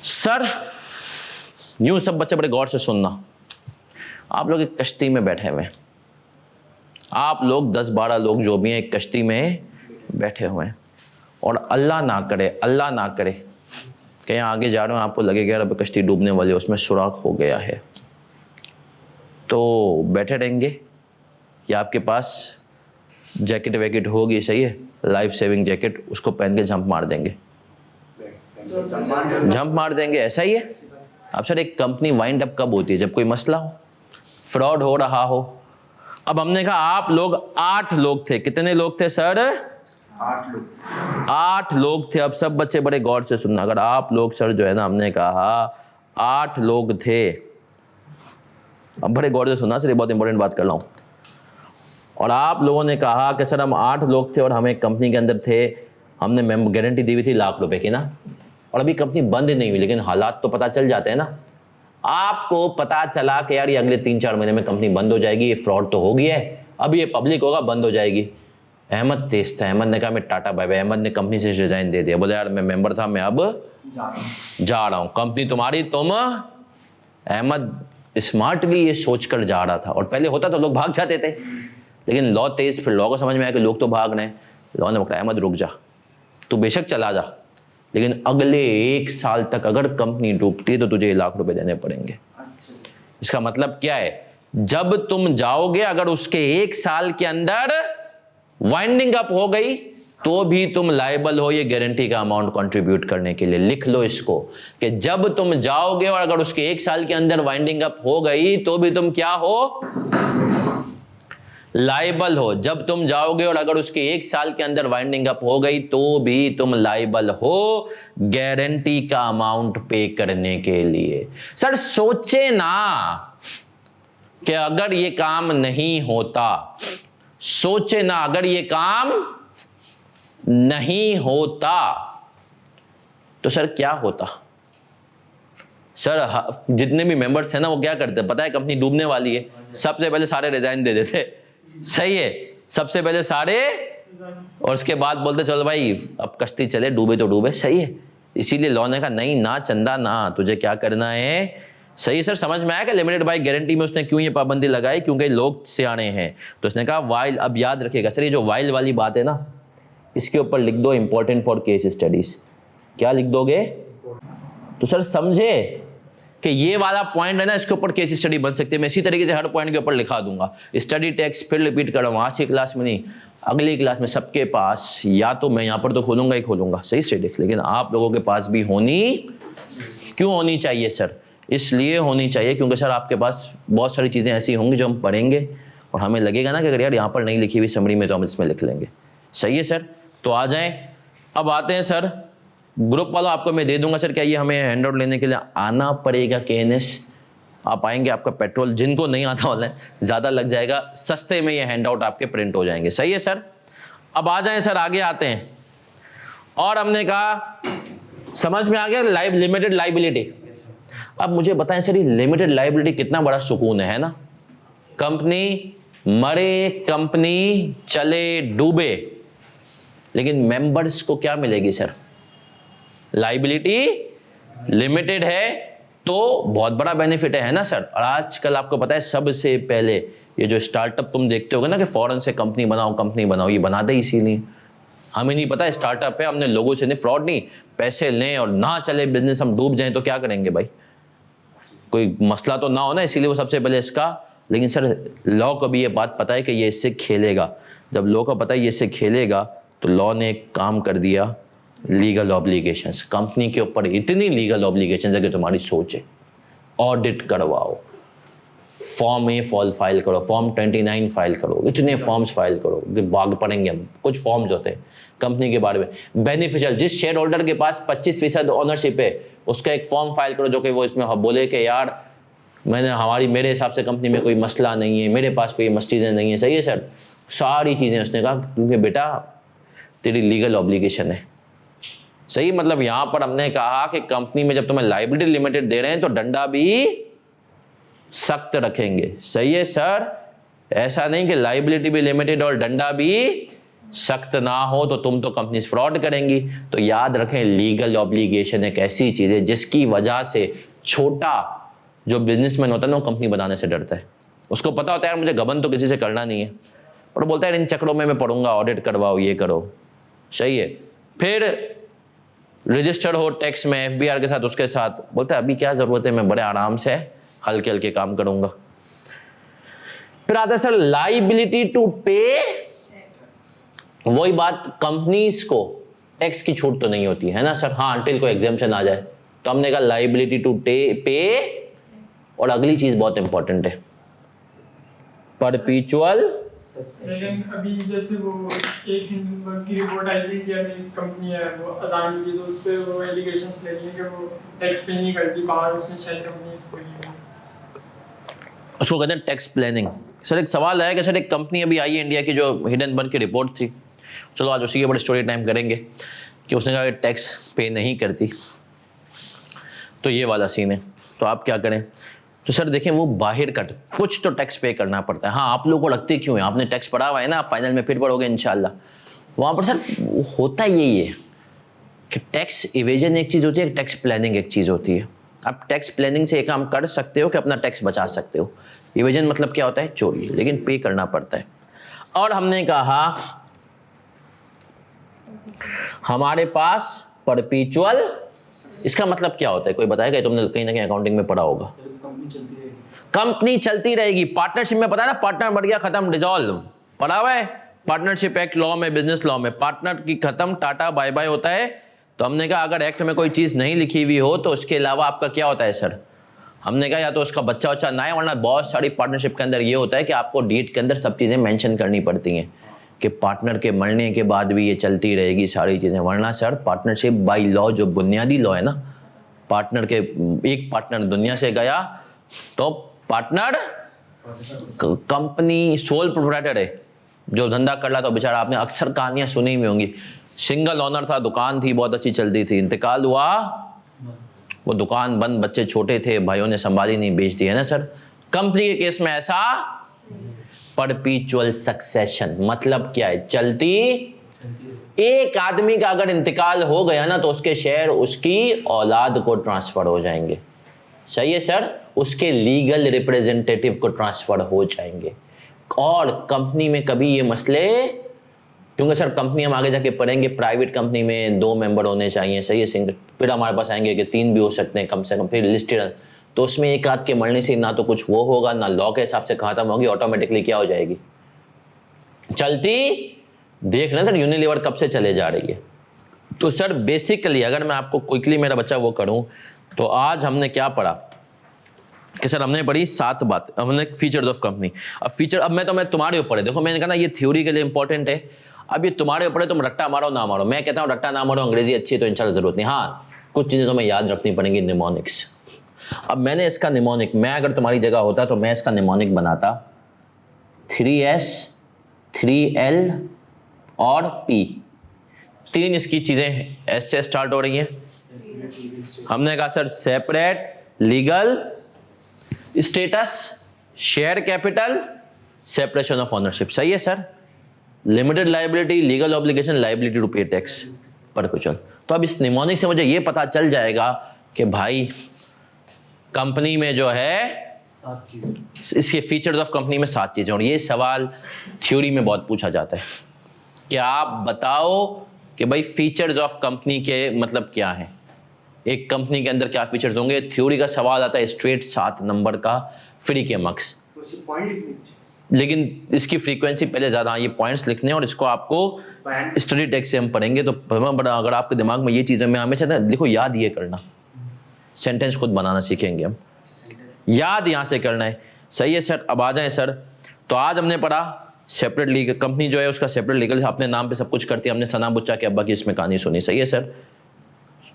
सर यूं सब बच्चे बड़े गौर से सुनना। आप लोग एक कश्ती में बैठे हुए हैं, आप लोग 10-12 लोग जो भी हैं एक कश्ती में बैठे हुए हैं, और अल्लाह ना करे कहीं आगे जा रहे हो आपको लगेगा यार अब कश्ती डूबने वाली है, उसमें सुराख हो गया है, तो बैठे रहेंगे या आपके पास जैकेट वैकेट होगी, सही है, लाइफ सेविंग जैकेट, उसको पहन के जंप मार देंगे, ऐसा ही है। अब सर एक कंपनी वाइंड अप कब होती है? जब कोई मसला हो, फ्रॉड हो रहा हो। अब हमने कहा आप लोग 8 लोग थे, कितने लोग थे सर? 8 लोग थे। अब सब बच्चे बड़े गौर से सुनना, अगर आप लोग सर जो है ना, हमने कहा 8 लोग थे, अब बड़े गौर से सुनना सर, ये बहुत इंपॉर्टेंट बात कर रहा हूं। और आप लोगों ने कहा कि सर हम 8 लोग थे और हम एक कंपनी के अंदर थे, हमने गारंटी दी हुई थी ₹1,00,000 की ना, और अभी कंपनी बंद नहीं हुई, लेकिन हालात तो पता चल जाते हैं ना। आपको पता चला कि यार ये अगले 3-4 महीने में कंपनी बंद हो जाएगी, ये फ्रॉड तो हो गया है, अब ये पब्लिक होगा, बंद हो जाएगी। अहमद तेज था, अहमद ने कहा मैं टाटा बाय बाय, अहमद ने कंपनी से रिजाइन दे दिया, बोले यार मैं मेंबर था, मैं अब जा रहा हूँ, कंपनी तुम्हारी, तुम। अहमद स्मार्टली ये सोच कर जा रहा था, और पहले होता तो लोग भाग जाते थे, लेकिन लॉ तेज, फिर लॉ को समझ में आया कि लोग तो भाग रहे हैं, लॉ ने बताया अहमद रुक जा, तू बेशक चला जा, लेकिन अगले 1 साल तक अगर कंपनी डूबती है तो तुझे ₹1,00,000 देने पड़ेंगे। इसका मतलब क्या है? जब तुम जाओगे, अगर उसके 1 साल के अंदर वाइंडिंग अप हो गई तो भी तुम लायबल हो ये गारंटी का अमाउंट कंट्रीब्यूट करने के लिए। लिख लो इसको कि जब तुम जाओगे और अगर उसके 1 साल के अंदर वाइंडिंग अप हो गई तो भी तुम क्या हो? लायबल हो। जब तुम जाओगे और अगर उसके 1 साल के अंदर वाइंडिंग अप हो गई तो भी तुम लायबल हो गारंटी का अमाउंट पे करने के लिए। सर सोचे ना कि अगर ये काम नहीं होता, सोचे ना अगर ये काम नहीं होता तो सर क्या होता? सर जितने भी मेंबर्स हैं ना, वो क्या करते हैं पता है? कंपनी डूबने वाली है, सबसे पहले सारे रिजाइन दे देते, सही है, सबसे पहले सारे, और उसके बाद बोलते चलो भाई अब कश्ती चले, डूबे तो डूबे, सही है। इसीलिए लॉ ने कहा नहीं ना चंदा ना, तुझे क्या करना है, सही है। सर समझ में आया कि लिमिटेड बाय गारंटी में उसने क्यों ये पाबंदी लगाई? क्योंकि लोग सियाने हैं, तो उसने कहा वाइल। अब याद रखिएगा सर, ये जो वाइल वाली बात है ना, इसके ऊपर लिख दो इंपॉर्टेंट फॉर केस स्टडीज। क्या लिख दोगे? तो सर समझे कि ये वाला पॉइंट है ना, इसके ऊपर केस स्टडी बन सकती है। मैं इसी तरीके से हर पॉइंट के ऊपर लिखा दूंगा। स्टडी टेक्स्ट फिर रिपीट कर रहा हूँ, आज की क्लास में नहीं, अगली क्लास में सबके पास, या तो मैं यहाँ पर तो खोलूंगा ही खोलूंगा, सही स्टडी, लेकिन आप लोगों के पास भी होनी, क्यों होनी चाहिए सर? इसलिए होनी चाहिए क्योंकि सर आपके पास बहुत सारी चीज़ें ऐसी होंगी जो हम पढ़ेंगे और हमें लगेगा ना कि अगर यार यहाँ पर नहीं लिखी हुई समरी में तो हम इसमें लिख लेंगे, सही है सर। तो आ जाएं, अब आते हैं सर ग्रुप वालों, आपको मैं दे दूंगा सर, क्या ये हमें हैंड आउट लेने के लिए आना पड़ेगा KNS? आप आएंगे, आपका पेट्रोल जिनको नहीं आता वाला है ज़्यादा लग जाएगा, सस्ते में ये हैंड आउट आपके प्रिंट हो जाएंगे, सही है सर। अब आ जाएं सर, आगे आते हैं, और हमने कहा समझ में आ गया लिमिटेड लाइबिलिटी। अब मुझे बताएं सर, ये लिमिटेड लाइबिलिटी कितना बड़ा सुकून है ना? कंपनी मरे, कंपनी चले, डूबे, लेकिन मेंबर्स को क्या मिलेगी सर? लाइबिलिटी लिमिटेड है तो बहुत बड़ा बेनिफिट है ना सर। और आजकल आपको पता है सबसे पहले ये जो स्टार्टअप तुम देखते होगे ना कि फॉरेन से कंपनी बनाओ, ये बना दे इसीलिए। हमें नहीं पता स्टार्टअप है, हमने लोगों से नहीं, फ्रॉड नहीं, पैसे लें और ना चले बिजनेस, हम डूब जाएं तो क्या करेंगे भाई? कोई मसला तो ना हो ना, इसीलिए वो सबसे पहले इसका। लेकिन सर लॉ को भी ये बात पता है कि ये इससे खेलेगा। जब लॉ को पता है ये इससे खेलेगा तो लॉ ने एक काम कर दिया, लीगल ऑब्लिगेशंस। कंपनी के ऊपर इतनी लीगल ऑब्लिगेशंस है कि तुम्हारी सोच है, ऑडिट करवाओ, फॉर्म ए फाइल करो, फॉर्म 29 फाइल करो, इतने फॉर्म्स फाइल करो कि भाग पड़ेंगे हम। कुछ फॉर्म्स होते हैं कंपनी के बारे में, बेनिफिशियल, जिस शेयर होल्डर के पास 25% ओनरशिप है उसका एक फॉर्म फाइल करो जो कि वो इसमें बोले कि यार मेरे हिसाब से कंपनी में कोई मसला नहीं है, मेरे पास कोई चीज़ें नहीं है, सही है सर। सारी चीज़ें उसने कहा क्योंकि बेटा तेरी लीगल ऑब्लिगेशन है, सही। मतलब यहाँ पर हमने कहा कि कंपनी में जब तुम्हें लाइबिलिटी लिमिटेड दे रहे हैं तो डंडा भी सख्त रखेंगे, सही है सर। ऐसा नहीं कि लाइबिलिटी भी लिमिटेड और डंडा भी सख्त ना हो तो तुम तो कंपनी फ्रॉड करेंगी। तो याद रखें लीगल ऑब्लिगेशन एक ऐसी चीज है जिसकी वजह से छोटा जो बिजनेसमैन होता है ना वो कंपनी बनाने से डरता है। उसको पता होता है यार मुझे गबन तो किसी से करना नहीं है, पर बोलता है इन चक्रों में मैं पढ़ूंगा, ऑडिट करवाओ, ये करो, सही है। फिर रजिस्टर्ड हो टैक्स में FBR के साथ, उसके साथ बोलता है अभी क्या जरूरत है, मैं बड़े आराम से हल्के हल्के काम करूंगा। फिर आता है सर लाइबिलिटी टू पे। वही बात, कंपनीज को टैक्स की छूट तो नहीं होती है ना सर, हाँ अंटिल कोई एग्जाम्पशन आ जाए। तो हमने कहा लाइबिलिटी टू पे, और अगली चीज बहुत इंपॉर्टेंट है, परपेचुअल। लेकिन अभी जैसे वो एक हिंडनबर्ग की रिपोर्ट आई थी, इंडिया में एक कंपनी है वो अदानी की, तो उस पर वो एलिगेशंस ले रही है कि वो टैक्स पे नहीं करती बाहर, उसमें शायद कंपनीज को उसको कहते हैं टैक्स प्लानिंग। सर एक सवाल है कि सर एक कंपनी अभी आई है इंडिया की जो हिंडनबर्ग की रिपोर्ट थी, चलो आज उसी के ऊपर स्टोरी टाइम करेंगे, कि उसने कहा कि टैक्स पे नहीं करती, तो ये वाला सीन है। तो आप क्या करें? तो सर देखें वो बाहर कट कुछ तो टैक्स पे करना पड़ता है। हाँ आप लोगों को लगते क्यों है, आपने टैक्स पढ़ा हुआ है ना, फाइनल में फिर पढ़ोगे इंशाल्लाह। वहाँ पर सर होता यही है कि टैक्स इवेजन एक चीज़ होती है, टैक्स प्लानिंग एक चीज़ होती है। आप टैक्स प्लानिंग से एक काम कर सकते हो कि अपना टैक्स बचा सकते हो। इवेजन मतलब क्या होता है? चोरी, लेकिन पे करना पड़ता है। और हमने कहा हमारे पास परपेचुअल, इसका मतलब क्या होता है कोई बताएगा? तुमने कहीं ना कहीं अकाउंटिंग में पढ़ा होगा। कंपनी चलती रहेगी। पार्टनरशिप में पता है ना, पार्टनर बढ़ गया खत्म, डिजॉल्व, पढ़ा हुआ है पार्टनरशिप एक्ट लॉ में, बिजनेस लॉ में, पार्टनर की खत्म, टाटा बाय बाय होता है। तो हमने कहा अगर एक्ट में कोई चीज नहीं लिखी हुई हो तो उसके अलावा आपका क्या होता है सर? हमने कहा या तो उसका बच्चा वच्चा ना है, वरना बहुत सारी पार्टनरशिप के अंदर ये होता है कि आपको डीड के अंदर सब चीजें मेंशन करनी पड़ती हैं कि पार्टनर के मरने के बाद भी ये चलती रहेगी सारी चीजें। वरना सर पार्टनरशिप बाय लॉ जो बुनियादी लॉ है ना, पार्टनर के एक पार्टनर दुनिया से गया तो पार्टनर कंपनी सोल प्रोप्राइटर है जो धंधा कर रहा था बेचारा, आपने अक्सर कहानियां सुनी हुई होंगी, सिंगल ओनर था, दुकान थी बहुत अच्छी चलती थी, इंतकाल हुआ, वो दुकान बंद, बच्चे छोटे थे, भाइयों ने संभाली नहीं, बेच दी, है ना सर। कंपनी के केस में ऐसा परपेचुअल सक्सेशन मतलब क्या है? चलती, एक आदमी का अगर इंतकाल हो गया ना तो उसके शेयर उसकी औलाद को ट्रांसफर हो जाएंगे, सही है सर, उसके लीगल रिप्रेजेंटेटिव को ट्रांसफर हो जाएंगे। और कंपनी में कभी ये मसले, क्योंकि सर कंपनी हम आगे जाके पढ़ेंगे, प्राइवेट कंपनी में 2 मेंबर होने चाहिए, सही है, सिंगल, फिर हमारे पास आएंगे कि 3 भी हो सकते हैं कम से कम, फिर लिस्टेड, तो उसमें एक आध के मरने से ना तो कुछ वो होगा, ना लॉ के हिसाब से खत्म होगी, ऑटोमेटिकली क्या हो जाएगी? चलती। देख रहे हैं सर यूनिलीवर कब से चले जा रही है। तो सर बेसिकली अगर मैं आपको क्विकली मेरा बच्चा वो करूं तो आज हमने क्या पढ़ा कि सर हमने पढ़ी 7 बात, हमने फीचर्स ऑफ कंपनी। अब फीचर, अब मैं तुम्हारे ऊपर है, देखो मैंने कहा ना ये थ्योरी के लिए इंपॉर्टेंट है, अब ये तुम्हारे ऊपर है, तुम रट्टा मारो ना मारो। मैं कहता हूँ रट्टा ना मारो, अंग्रेजी अच्छी है तो इंशाल्लाह जरूरत नहीं, हाँ कुछ चीज़ें तुम्हें याद रखनी पड़ेंगी, निमोनिक्स। अब मैंने इसका निमोनिक, मैं अगर तुम्हारी जगह होता तो मैं इसका निमोनिक बनाता 3S 3L और P, 3 इसकी चीजें एस से स्टार्ट हो रही हैं। हमने कहा sir separate legal status, share capital, separation of ownership, सही है sir, limited liability, legal obligation, liability to pay tax, perpetual. तो अब इस निमोनिक से मुझे ये पता चल जाएगा कि भाई कंपनी में जो है 7 चीजें, इसके फीचर्स ऑफ कंपनी में 7 चीजें। और ये सवाल थ्योरी में बहुत पूछा जाता है कि आप बताओ कि भाई फीचर्स ऑफ कंपनी के मतलब क्या है, एक कंपनी के अंदर क्या फीचर्स होंगे। थ्योरी का सवाल आता है स्ट्रेट 7 नंबर का, फ्री के मार्क्स, लेकिन इसकी फ्रीक्वेंसी पहले ज़्यादा, हाँ ये पॉइंट्स लिखने और इसको आपको स्टडी टेक्स्ट से हम पढ़ेंगे तो बड़ा, अगर आपके दिमाग में ये चीज़ें, मैं हमेशा देखो याद ये करना, सेंटेंस खुद बनाना सीखेंगे हम, याद यहाँ से करना है, सही है सर। अब आ जाए सर, तो आज हमने पढ़ा सेपरेट लीगल, कंपनी जो है उसका सेपरेट लीगल, अपने नाम पे सब कुछ करती है। हमने सना बुच्चा के अब्बा की इसमें कहानी सुनी, सही है सर,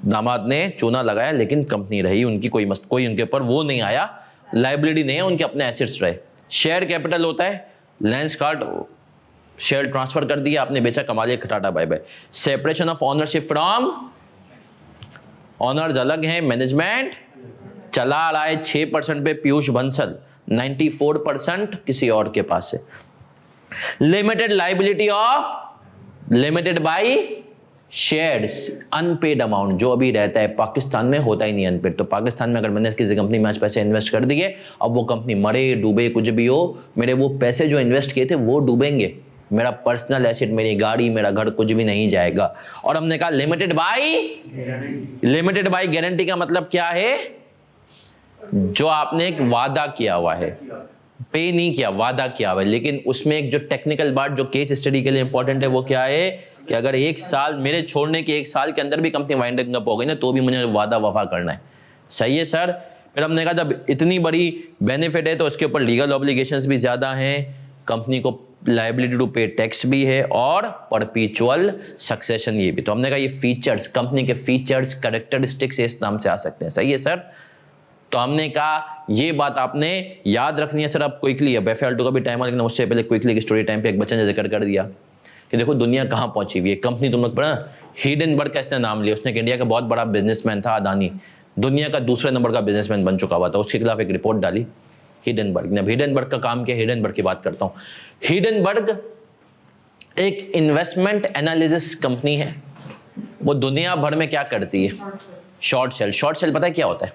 दामाद ने चूना लगाया लेकिन कंपनी रही उनकी, कोई उनके ऊपर वो नहीं आया, लाइबिलिटी नहीं है, उनके अपने एसेट्स रहे। शेयर कैपिटल होता है, लेंस कार्ड शेयर ट्रांसफर कर दिया, आपने बेचा, कमा लिया, tata bye bye. Separation of ownership from, owners अलग हैं, मैनेजमेंट चला रहा है 6% पे पीयूष बंसल, 94% किसी और के पास है। Limited liability of, limited by shares, unpaid amount जो अभी रहता है, पाकिस्तान में होता ही नहीं अनपेड। तो पाकिस्तान में अगर मैंने किसी कंपनी में आज पैसे इन्वेस्ट कर दिए, अब वो कंपनी मरे डूबे कुछ भी हो, मेरे वो पैसे जो इन्वेस्ट किए थे वो डूबेंगे, मेरा पर्सनल एसेट, मेरी गाड़ी, मेरा घर, कुछ भी नहीं जाएगा। और हमने कहा लिमिटेड बाय गारंटी का मतलब क्या है? जो आपने एक वादा किया हुआ है, पे नहीं किया, वादा किया हुआ है, लेकिन उसमें एक जो टेक्निकल बात जो केस स्टडी के लिए इंपॉर्टेंट है वो क्या है कि अगर 1 साल, मेरे छोड़ने के 1 साल के अंदर भी कंपनी वाइंडिंग अप हो गई ना, तो भी मुझे वादा वफा करना है। सही है सर। फिर हमने कहा जब इतनी बड़ी बेनिफिट है तो उसके ऊपर लीगल ऑब्लिगेशंस भी ज़्यादा हैं, कंपनी को लायबिलिटी टू पे टैक्स भी है और परपीचुअल सक्सेशन ये भी। तो हमने कहा ये फीचर्स, कंपनी के फीचर्स, कैरेक्टरिस्टिक्स इस नाम से आ सकते हैं। सही है सर। तो हमने कहा ये बात आपने याद रखनी है सर। अब क्विकली, अब FAL2 का भी टाइम है, लेकिन उससे पहले क्विकली एक स्टोरी टाइम पे एक बच्चे ने जिक्र कर दिया कि देखो दुनिया कहाँ पहुंची हुई है। कंपनी तुम लोग पढ़ा, हिडेनबर्ग का इसने नाम लिया, उसने इंडिया का बहुत बड़ा बिजनेसमैन था, अदानी, दुनिया का दूसरे नंबर का बिजनेसमैन बन चुका हुआ था, उसके खिलाफ एक रिपोर्ट डाली हिडेनबर्ग ने। अब हिडेनबर्ग का काम क्या, हिडेनबर्ग की बात करता हूँ। हिडेनबर्ग एक इन्वेस्टमेंट एनालिसिस कंपनी है। वो दुनिया भर में क्या करती है? Short cell. शॉर्ट सेल पता है क्या होता है?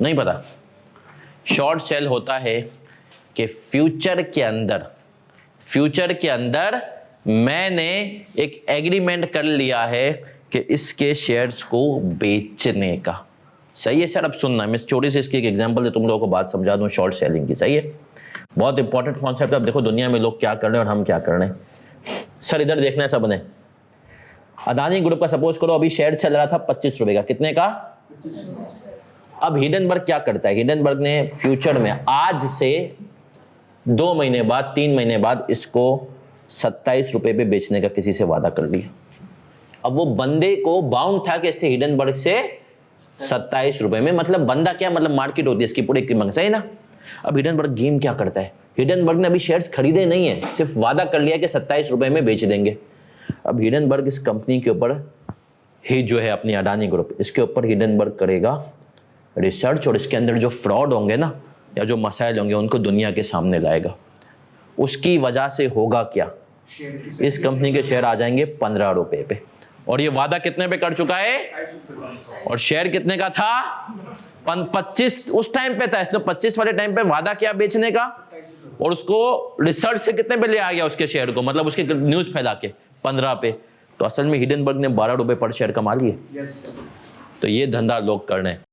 नहीं पता। शॉर्ट सेल होता है कि फ्यूचर के अंदर मैंने एक एग्रीमेंट कर लिया है कि इसके शेयर्स को बेचने का। सही है सर। अब सुनना, मैं छोटी सी इसकी एक एग्जांपल से तुम लोगों को बात समझा दूं शॉर्ट सेलिंग की। सही है, बहुत इंपॉर्टेंट कॉन्सेप्ट है। अब देखो दुनिया में लोग क्या कर रहे हैं और हम क्या कर रहे हैं। सर इधर देखना है सबने, अदानी ग्रुप का सपोज करो अभी शेयर चल रहा था 25 रुपए का, कितने का? 25। अब हिडेनबर्ग क्या करता है? हिडेनबर्ग ने फ्यूचर में आज से 2 महीने बाद, 3 महीने बाद इसको 27 रुपए पे बेचने का किसी से वादा कर लिया। अब वो बंदे को बाउंड था कि इससे हिडेनबर्ग से 27 रुपए में, मतलब बंदा क्या, मतलब मार्केट होती है इसकी पूरी कीमत। सही ना। अब हिडेनबर्ग गेम क्या करता है? हिडेनबर्ग ने अभी शेयर्स खरीदे नहीं है, सिर्फ वादा कर लिया कि 27 रुपए में बेच देंगे। अब हिडेनबर्ग इस कंपनी के ऊपर ही जो है अपनी अडानी ग्रुप, इसके ऊपर हिडेनबर्ग करेगा रिसर्च और इसके अंदर जो फ्रॉड होंगे ना या जो मसाइल होंगे उनको दुनिया के सामने लाएगा। उसकी वजह से होगा क्या? इस कंपनी के शेयर आ जाएंगे 15 रुपए पे। और ये वादा कितने पे कर चुका है? और शेयर कितने का था? 25 उस टाइम पे था। इसने 25 वाले टाइम पे वादा किया बेचने का और उसको रिसर्च से कितने पे ले आ गया उसके शेयर को, मतलब उसके न्यूज फैला के 15 पे। तो असल में हिडेनबर्ग ने 12 रुपए पर शेयर कमा लिए। तो ये धंधा लोग कर रहे हैं।